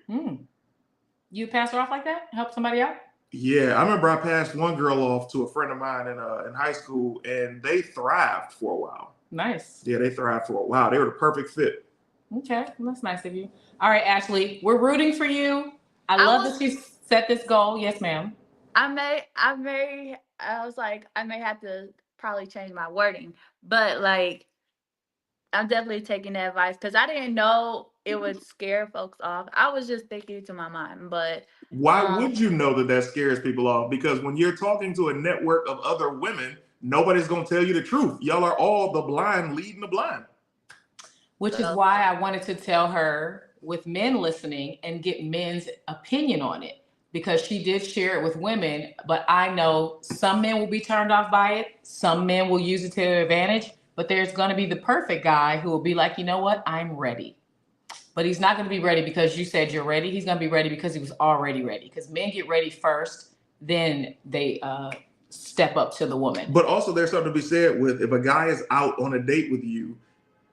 S1: You pass her off like that? Help somebody out?
S2: Yeah, I remember I passed one girl off to a friend of mine in high school, and they thrived for a while.
S1: Nice.
S2: Yeah, they thrived for a while. They were the perfect fit.
S1: Okay, well, that's nice of you. All right, Ashley, we're rooting for you. I love that you set this goal. Yes, ma'am.
S3: I was like, I may have to probably change my wording, but like, I'm definitely taking the advice because I didn't know it would scare folks off. I was just thinking to my mind, but
S2: why would you know that scares people off? Because when you're talking to a network of other women, nobody's going to tell you the truth. Y'all are all the blind leading the blind.
S1: Which is why I wanted to tell her with men listening and get men's opinion on it, because she did share it with women, but I know some men will be turned off by it. Some men will use it to their advantage, but there's going to be the perfect guy who will be like, you know what? I'm ready. But he's not going to be ready because you said you're ready. He's going to be ready because he was already ready. Because men get ready first, then they step up to the woman.
S2: But also there's something to be said with, if a guy is out on a date with you,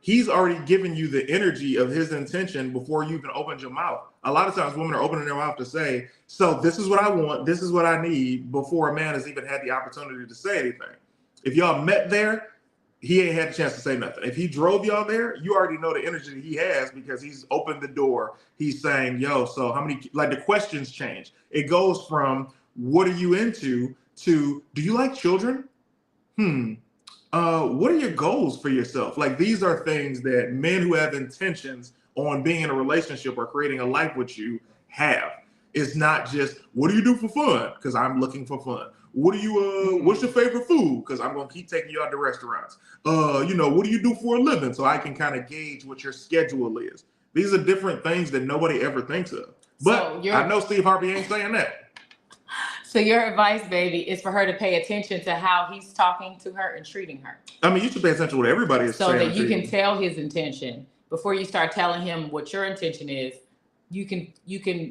S2: he's already given you the energy of his intention before you even opened your mouth. A lot of times women are opening their mouth to say, so this is what I want, this is what I need, before a man has even had the opportunity to say anything. If y'all met there, he ain't had a chance to say nothing. If he drove y'all there, you already know the energy that he has because he's opened the door. He's saying, yo, so how many, like the questions change. It goes from, what are you into, to, do you like children? What are your goals for yourself? Like, these are things that men who have intentions on being in a relationship or creating a life with you have. It's not just, what do you do for fun? Because I'm looking for fun. What do you, what's your favorite food? Because I'm going to keep taking you out to restaurants. What do you do for a living? So I can kind of gauge what your schedule is. These are different things that nobody ever thinks of. But I know Steve Harvey ain't saying that.
S1: So your advice, baby, is for her to pay attention to how he's talking to her and treating her.
S2: I mean, you should pay attention to what everybody is saying.
S1: So that you can tell his intention before you start telling him what your intention is. You can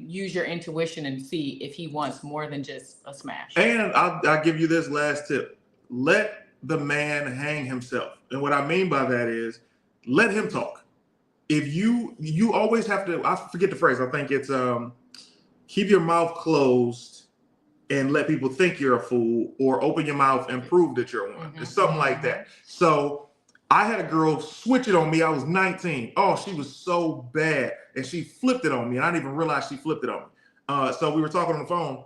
S1: use your intuition and see if he wants more than just a smash.
S2: And I'll give you this last tip. Let the man hang himself. And what I mean by that is, let him talk. If you always have to, I forget the phrase, I think it's keep your mouth closed and let people think you're a fool, or open your mouth and prove that you're one. It's something like that. So I had a girl switch it on me. I was 19. Oh, she was so bad. And she flipped it on me. And I didn't even realize she flipped it on me. So we were talking on the phone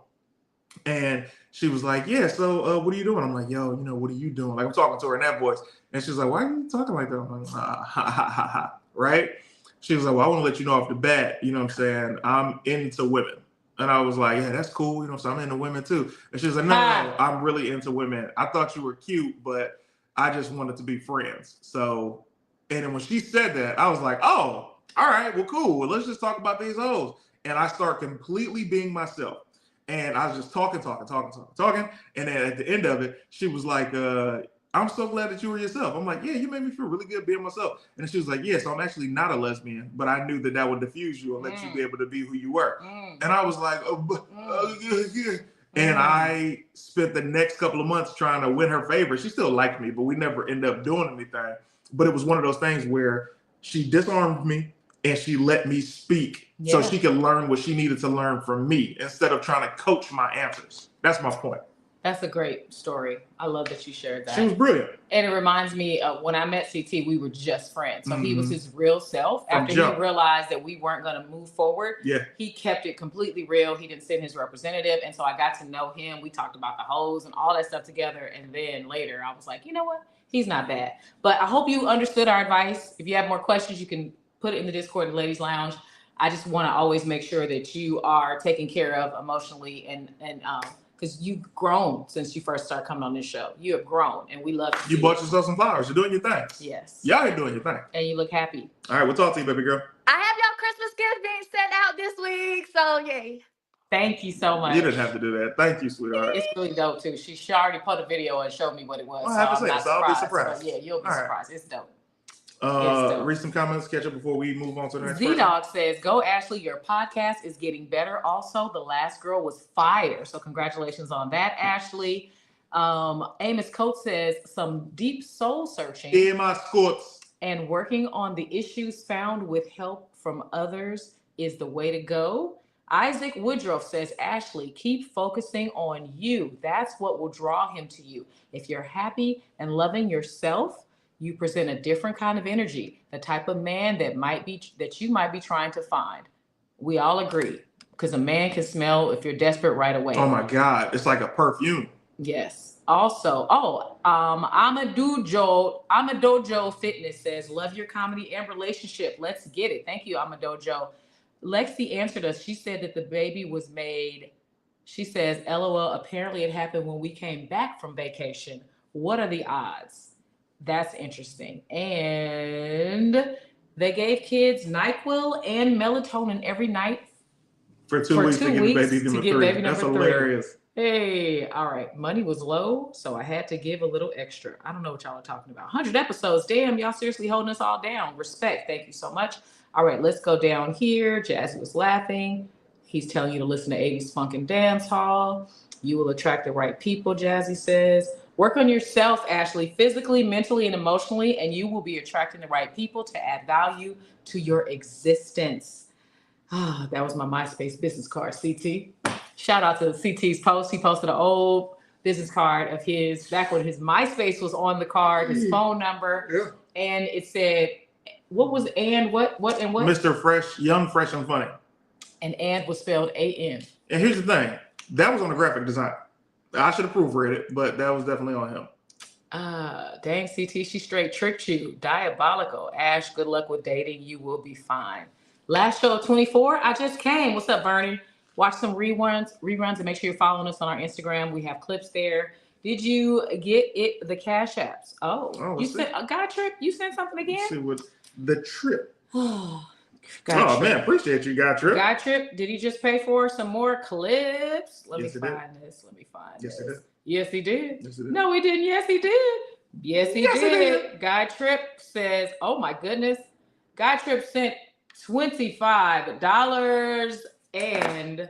S2: and she was like, yeah, so what are you doing? I'm like, yo, what are you doing? Like, I'm talking to her in that voice. And she's like, why are you talking like that? I'm like, ha, ha, ha, ha. Right? She was like, well, I want to let you know off the bat, you know what I'm saying? I'm into women. And I was like, yeah, that's cool. So I'm into women too. And she was like, no, I'm really into women. I thought you were cute, but I just wanted to be friends. So, and then when she said that, I was like, oh, all right, well, cool. Well, let's just talk about these hoes. And I start completely being myself. And I was just talking. And then at the end of it, she was like, I'm so glad that you were yourself. I'm like, yeah, you made me feel really good being myself. And she was like, yeah, so I'm actually not a lesbian, but I knew that would diffuse you and let you be able to be who you were. And I was like, yeah. And I spent the next couple of months trying to win her favor. She still liked me, but we never ended up doing anything. But it was one of those things where she disarmed me and she let me speak so she could learn what she needed to learn from me instead of trying to coach my answers. That's my point.
S1: That's a great story. I love that you shared that.
S2: She was brilliant.
S1: And it reminds me of when I met CT, we were just friends. So he was his real self. After he realized that we weren't going to move forward, he kept it completely real. He didn't send his representative. And so I got to know him. We talked about the hoes and all that stuff together. And then later I was like, you know what? He's not bad. But I hope you understood our advice. If you have more questions, you can put it in the Discord and Ladies Lounge. I just want to always make sure that you are taken care of emotionally and because you've grown since you first started coming on this show. You have grown, and we love you.
S2: You bought yourself some flowers. You're doing your thing.
S1: Yes.
S2: Y'all are doing your thing.
S1: And you look happy.
S2: All right, we'll talk to you, baby girl.
S3: I have y'all Christmas gifts being sent out this week, so yay.
S1: Thank you so much.
S2: You didn't have to do that. Thank you, sweetheart.
S1: It's really dope, too. She already put a video and showed me what it was.
S2: I have to say, so I'll be surprised.
S1: Yeah, you'll be surprised. It's dope.
S2: Read some comments, catch up before we move on to the next person.
S1: Z-Dog says, go Ashley, your podcast is getting better. Also, the last girl was fire. So congratulations on that, Ashley. Amos Coates says, some deep soul searching.
S2: Amos Coates.
S1: And working on the issues found with help from others is the way to go. Isaac Woodruff says, Ashley, keep focusing on you. That's what will draw him to you. If you're happy and loving yourself, you present a different kind of energy, the type of man that you might be trying to find. We all agree, because a man can smell if you're desperate right away.
S2: Oh my God, it's like a perfume.
S1: Yes. Also, Amadojo Fitness says, love your comedy and relationship. Let's get it. Thank you, Amadojo. Lexi answered us. She said that the baby was made. She says, LOL, apparently it happened when we came back from vacation. What are the odds? That's interesting. And they gave kids NyQuil and melatonin every night
S2: for 2 weeks to give baby number 3. That's hilarious.
S1: Hey, all right. Money was low, so I had to give a little extra. I don't know what y'all are talking about. 100 episodes. Damn, y'all seriously holding us all down. Respect. Thank you so much. All right, let's go down here. Jazzy was laughing. He's telling you to listen to 80s Funk and Dance Hall. You will attract the right people, Jazzy says. Work on yourself, Ashley, physically, mentally, and emotionally, and you will be attracting the right people to add value to your existence. That was my MySpace business card, CT. Shout out to CT's post. He posted an old business card of his, back when his MySpace was on the card, his phone number, and it said, what was and what and what?
S2: Mr. Fresh, Young, Fresh, and Funny.
S1: And was spelled A-N.
S2: And here's the thing. That was on the graphic design. I should have proofread it, but that was definitely on him.
S1: Dang, CT, she straight tricked you. Diabolical. Ash, good luck with dating. You will be fine. Last show of 24, I just came. What's up, Bernie? Watch some reruns, and make sure you're following us on our Instagram. We have clips there. Did you get it? The Cash Apps. You sent a guy trip. You sent something again?
S2: Let's see what the trip.
S1: Trip.
S2: Man, appreciate you, Guy Trip.
S1: Guy Trip, did he just pay for some more clips? Let me find this.
S2: Yes, he did.
S1: Yes, he did.
S2: Yes, he did.
S1: No, he didn't. Yes, he did. Yes, he did. Guy Trip says, oh my goodness. Guy Trip sent $25 and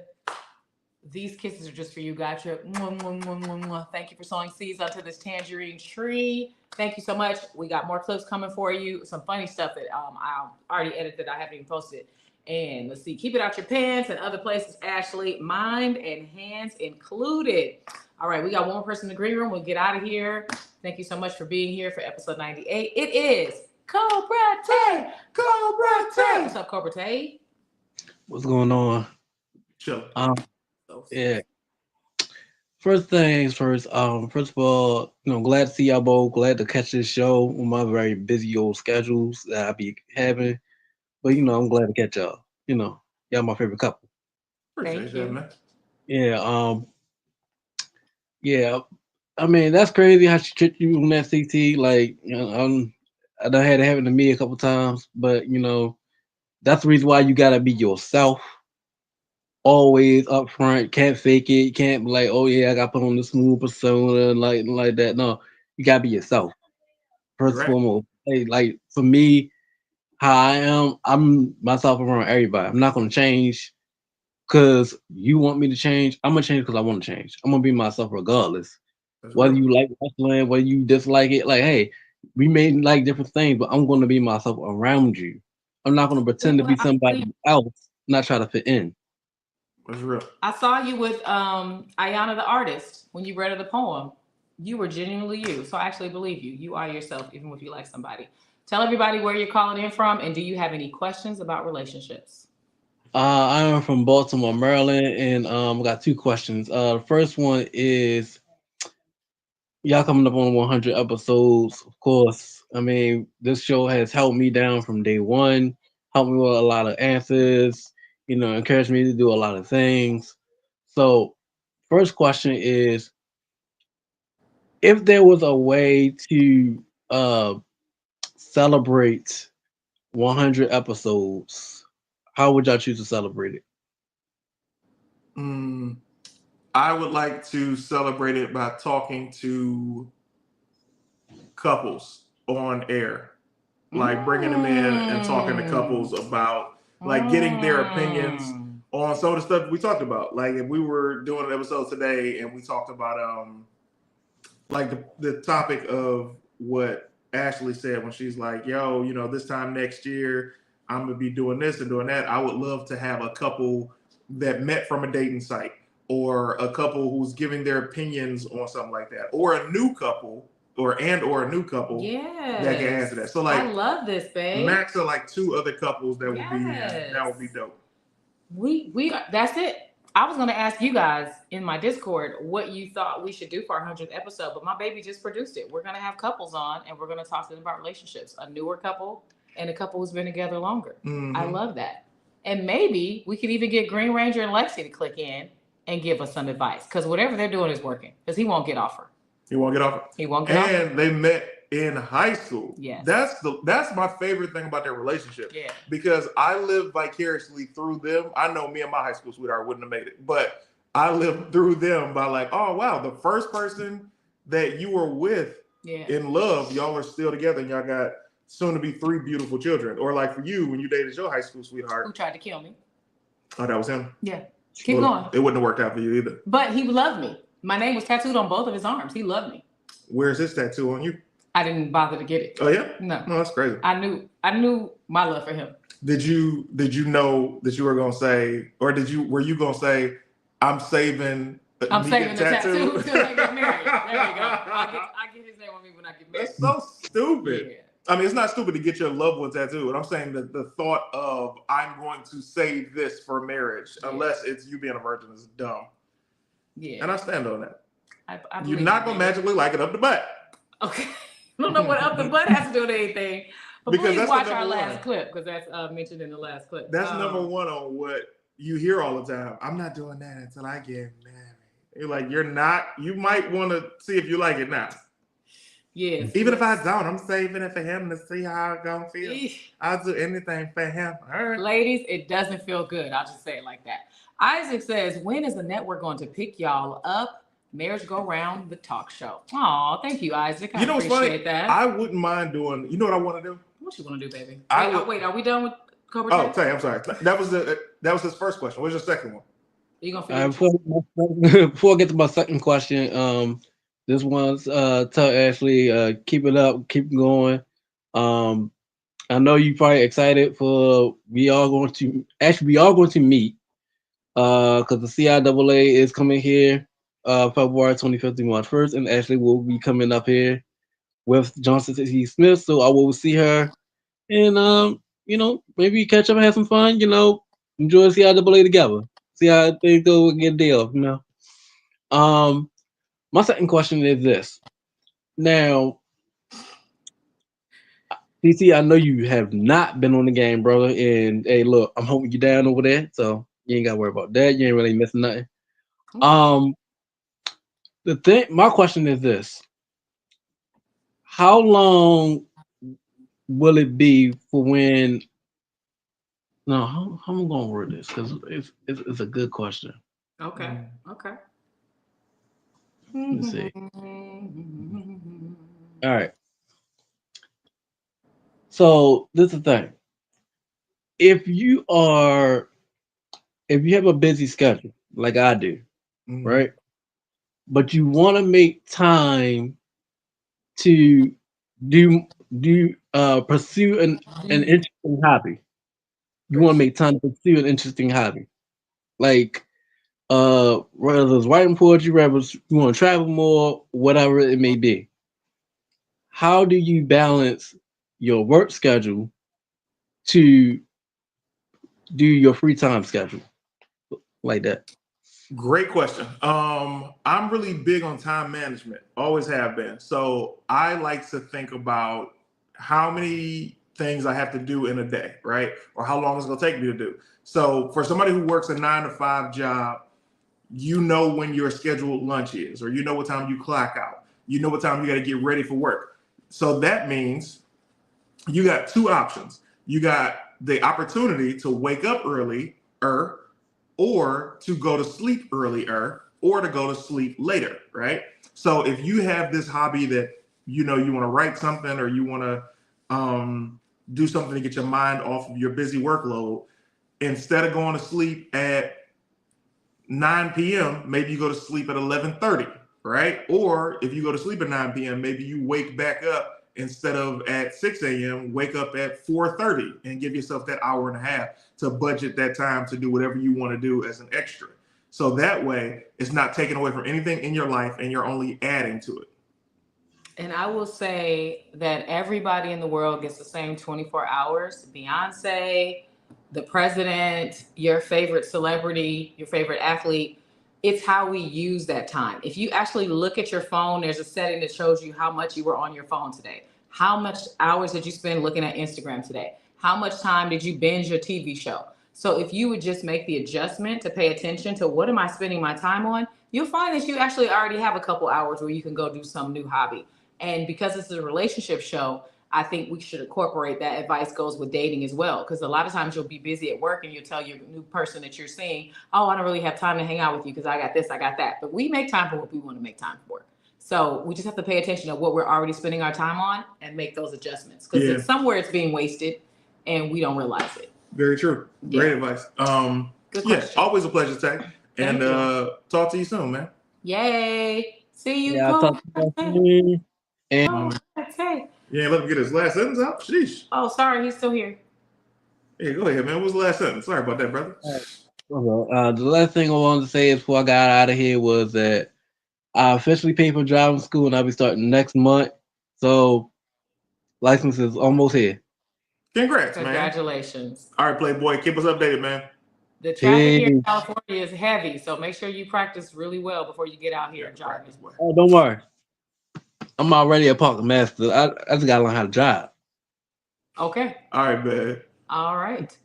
S1: these kisses are just for you, Guy Trip. Thank you for sowing seeds onto this tangerine tree. Thank you so much. We got more clips coming for you. Some funny stuff that I already edited. I haven't even posted. And let's see, keep it out your pants and other places, Ashley. Mind and hands included. All right, we got one more person in the green room. We'll get out of here. Thank you so much for being here for episode 98. It is Cobra Tay. Cobra Tay. What's up, Cobra Tay?
S4: What's going on?
S2: Chill.
S4: Yeah. First things first. First of all, glad to see y'all both. Glad to catch this show on my very busy old schedules that I be having. But I'm glad to catch y'all. Y'all my favorite couple.
S2: Appreciate you, man.
S4: Yeah. Yeah. I mean, that's crazy how she tricked you on that CT. Like, I done had it happen to me a couple times, but that's the reason why you gotta be yourself. Always up front, can't fake it. You can't be like, oh yeah, I got put on the smooth persona like that. No, you gotta be yourself. First and foremost, like for me, how I am, I'm myself around everybody. I'm not gonna change because you want me to change. I'm gonna change because I want to change. I'm gonna be myself regardless. Whether you like wrestling, whether you dislike it, like, hey, we may like different things, but I'm gonna be myself around you. I'm not gonna pretend to be somebody else, not try to fit in.
S2: That's real.
S1: I saw you with Ayana the artist when you read her the poem. You were genuinely you. So I actually believe you. You are yourself, even if you like somebody. Tell everybody where you're calling in from, and do you have any questions about relationships?
S4: I am from Baltimore, Maryland, and got two questions. The first one is, y'all coming up on 100 episodes, of course. I mean, this show has helped me down from day one, helped me with a lot of answers, encouraged me to do a lot of things. So, first question is, if there was a way to celebrate 100 episodes, how would y'all choose to celebrate it?
S2: I would like to celebrate it by talking to couples on air like bringing them in and talking to couples about like getting their opinions on some of the stuff we talked about. Like if we were doing an episode today and we talked about like the topic of what Ashley said when she's like, yo, you know, this time next year I'm gonna be doing this and doing that. I would love to have a couple that met from a dating site, or a couple who's giving their opinions on something like that, or a new couple, or a new couple that can answer that. So like,
S1: I love this, babe.
S2: max of like 2 other couples that would be in. That would be dope.
S1: We that's it. I was gonna ask you guys in my Discord what you thought we should do for our 100th episode, but my baby just produced it. We're gonna have couples on, and we're gonna talk to them about relationships. A newer couple and a couple who's been together longer. I love that. And maybe we could even get Green Ranger and Lexi to click in and give us some advice, because whatever they're doing is working. Because he won't get off her.
S2: He won't get off her.
S1: He won't get off her.
S2: And they met in high school.
S1: Yes.
S2: That's my favorite thing about their relationship.
S1: Yeah.
S2: Because I live vicariously through them. I know me and my high school sweetheart wouldn't have made it, but I lived through them by like, oh wow, the first person that you were with in love, y'all are still together and y'all got soon to be 3 beautiful children. Or like for you, when you dated your high school sweetheart.
S1: Who tried to kill me.
S2: Oh, that was him?
S1: Yeah. Keep going.
S2: It wouldn't have worked out for you either.
S1: But he loved me. My name was tattooed on both of his arms. He loved me.
S2: Where's his tattoo on you?
S1: I didn't bother to get it.
S2: Oh yeah?
S1: No.
S2: No, that's crazy.
S1: I knew my love for him.
S2: Did you know that you were gonna say, or were you gonna say, I'm saving the
S1: tattoo until I get married. There you go. I get his name on me when I get married.
S2: That's so stupid.
S1: Yeah.
S2: I mean, it's not stupid to get your loved one tattooed. I'm saying that the thought of I'm going to save this for marriage, unless it's you being a virgin, is dumb.
S1: Yeah.
S2: And I stand on that.
S1: I
S2: You're not gonna magically like it up the butt.
S1: Okay. I don't know what up the butt has to do with anything. But
S2: Because
S1: please
S2: that's
S1: watch
S2: the
S1: our
S2: number
S1: last
S2: one.
S1: clip, because that's mentioned in the last clip.
S2: That's number one on what you hear all the time. I'm not doing that until I get married. You're like, you're not. You might want to see if you like it now.
S1: Yes.
S2: Even if I don't, I'm saving it for him to see how it's gonna feel. I'll do anything for him. All right.
S1: Ladies, it doesn't feel good. I'll just say it like that. Isaac says, when is the network going to pick y'all up? Marriage Go Round, the talk show. Aw, thank you, Isaac. I
S2: what's
S1: appreciate
S2: funny?
S1: that.
S2: I wouldn't mind doing. You know what I want to do?
S1: What you want to do, baby?
S2: Wait,
S1: are we done with Cobra?
S2: Oh, Tay, I'm sorry. That was his first question. What's your second one?
S1: You gonna finish?
S4: Before I get to my second question, this one's tell Ashley, keep it up, keep going. I know you're probably excited for we are going to meet because the CIAA is coming here February 25th through March 1st, and Ashley will be coming up here with Johnson C. Smith, so I will see her, and maybe catch up and have some fun, enjoy the CIAA together. See how things go and get a deal, My second question is this. Now, TC, I know you have not been on the game, brother. And hey, look, I'm hoping you're down over there, so you ain't gotta worry about that. You ain't really missing nothing. My question is this: how long will it be for when? No, how am I gonna word this? Because it's a good question.
S1: Okay. Okay.
S4: Let's see. All right. So this is the thing. If you have a busy schedule like I do, right? But you want to make time to pursue an interesting hobby. You want to make time to pursue an interesting hobby, like whether it's writing poetry, whether you want to travel more, whatever it may be. How do you balance your work schedule to do your free time schedule like that?
S2: Great question. I'm really big on time management, always have been. So I like to think about how many things I have to do in a day, right? Or how long it's gonna take me to do. So for somebody who works a 9-to-5 job, you know when your scheduled lunch is, or you know what time you clock out. You know what time you got to get ready for work. So that means you got 2 options. You got the opportunity to wake up earlier, or to go to sleep earlier, or to go to sleep later, right? So if you have this hobby that you want to write something, or you want to do something to get your mind off of your busy workload. Instead of going to sleep at 9 p.m., maybe you go to sleep at 11:30, right? Or if you go to sleep at 9 p.m., maybe you wake back up instead of at 6 a.m., wake up at 4:30 and give yourself that hour and a half to budget that time to do whatever you want to do as an extra. So that way it's not taken away from anything in your life and you're only adding to it.
S1: And I will say that everybody in the world gets the same 24 hours. Beyonce, the president, your favorite celebrity, your favorite athlete. It's how we use that time. If you actually look at your phone, there's a setting that shows you how much you were on your phone today. How much hours did you spend looking at Instagram today? How much time did you binge your TV show? So if you would just make the adjustment to pay attention to what am I spending my time on, you'll find that you actually already have a couple hours where you can go do some new hobby. And because this is a relationship show, I think we should incorporate that advice goes with dating as well. Because a lot of times you'll be busy at work and you'll tell your new person that you're seeing, oh, I don't really have time to hang out with you because I got this, I got that. But we make time for what we want to make time for. So we just have to pay attention to what we're already spending our time on and make those adjustments. Because it's somewhere it's being wasted and we don't realize it.
S2: Very true. Great advice.
S1: Good question.
S2: Always a pleasure, Tay. And talk to you soon, man.
S1: Yay. See you.
S4: Yeah, I'll talk to you. And
S1: Okay.
S2: You ain't let him get his last sentence out? Sheesh.
S1: Oh, sorry. He's still here.
S2: Yeah, go ahead, man. What was the last sentence? Sorry about that, brother.
S4: the last thing I wanted to say before I got out of here was that I officially paid for driving school and I'll be starting next month. So license is almost here.
S2: Congrats, man.
S1: Congratulations.
S2: All right, Playboy. Keep us updated, man.
S1: The traffic here in California is heavy, so make sure you practice really well before you get out here and drive.
S4: Oh, don't worry. I'm already a park master. I just gotta learn how to drive.
S1: Okay.
S2: All right, man.
S1: All right.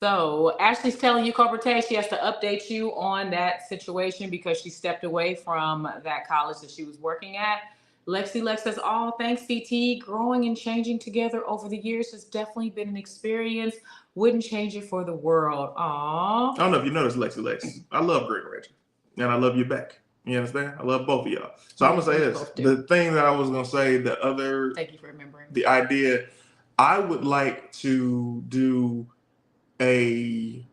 S1: So Ashley's telling you, Corporate, she has to update you on that situation because she stepped away from that college that she was working at. Lexi Lex says, oh, thanks, CT. Growing and changing together over the years has definitely been an experience. Wouldn't change it for the world. Aww.
S2: I don't know if you noticed, Lexi Lex. I love Greg Reggie. And I love you back. You understand? I love both of y'all. So I'm going to say this. The thing that I was going to say, the other...
S1: Thank you for remembering.
S2: The idea, I would like to do a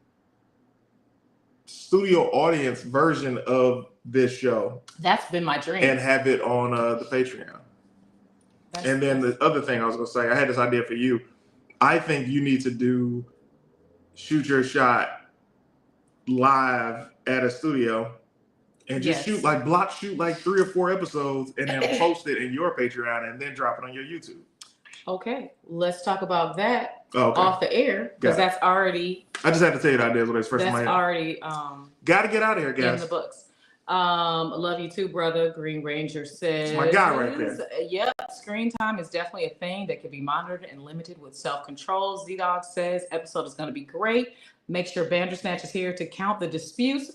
S2: studio audience version of this show.
S1: That's been my dream.
S2: And have it on the Patreon. And then the other thing I was going to say, I had this idea for you. I think you need to shoot your shot live at a studio and just shoot like 3 or 4 episodes and then post it in your Patreon and then drop it on your YouTube.
S1: Okay, let's talk about that off the air because that's already.
S2: I just had to tell you the idea when it's first in my head.
S1: That's already
S2: got to get out of here, guys.
S1: In the books. Love you too, brother. Green Ranger says.
S2: It's my guy right there.
S1: Yep, screen time is definitely a thing that can be monitored and limited with self-control. Z-Dog says episode is going to be great. Make sure Bandersnatch is here to count the disputes.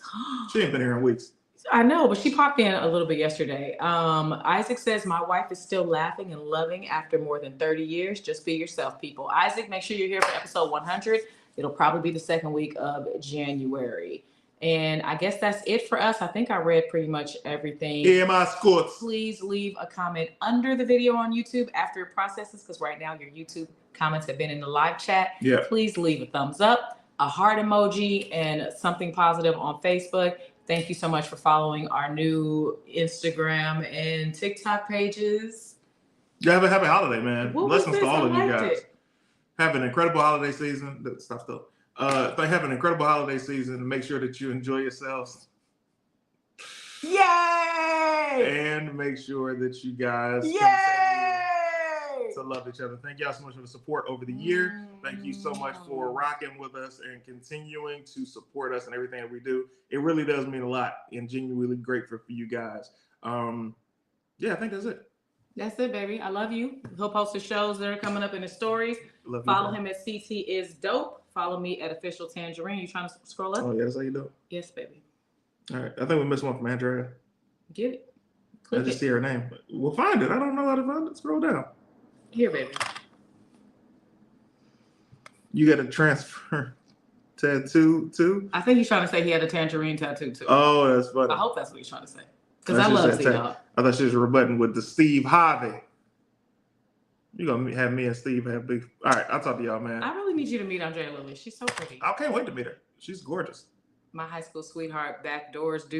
S2: She ain't been here in weeks.
S1: I know, but she popped in a little bit yesterday. Isaac says, my wife is still laughing and loving after more than 30 years. Just be yourself, people. Isaac, make sure you're here for episode 100. It'll probably be the second week of January. And I guess that's it for us. I think I read pretty much everything.
S2: Yeah, my scores.
S1: Please leave a comment under the video on YouTube after it processes, because right now your YouTube comments have been in the live chat.
S2: Yeah.
S1: Please leave a thumbs up, a heart emoji, and something positive on Facebook. Thank you so much for following our new Instagram and TikTok pages.
S2: Yeah, have a happy holiday, man. Blessings to all of you guys. Have an incredible holiday season. Stop still. Have an incredible holiday season and make sure that you enjoy yourselves.
S1: Yay!
S2: And make sure that you guys to love each other. Thank y'all so much for the support over the year. Thank you so much for rocking with us and continuing to support us and everything that we do. It really does mean a lot and genuinely grateful for you guys. Yeah, I think that's it.
S1: That's it, baby. I love you. He'll post the shows that are coming up in his stories. Follow him at CT is dope. Follow me at official Tanjareen. You trying to scroll up?
S2: Oh, yeah, that's how you do it?
S1: Yes, baby.
S2: All right. I think we missed one from Andrea.
S1: Get it.
S2: I just see her name. We'll find it. I don't know how to find it. Scroll down.
S1: Here, baby.
S2: You got a transfer tattoo too?
S1: I think he's trying to say he had a tangerine tattoo too.
S2: Oh, that's funny.
S1: I hope that's what he's trying to say. Because I love Z-Dog.
S2: I thought she was rebutting with the Steve Harvey. You're gonna have me and Steve have big. All right, I'll talk to y'all, man.
S1: I really need you to meet Andrea Lily. She's so pretty.
S2: I can't wait to meet her. She's gorgeous.
S1: My high school sweetheart, back doors, dude.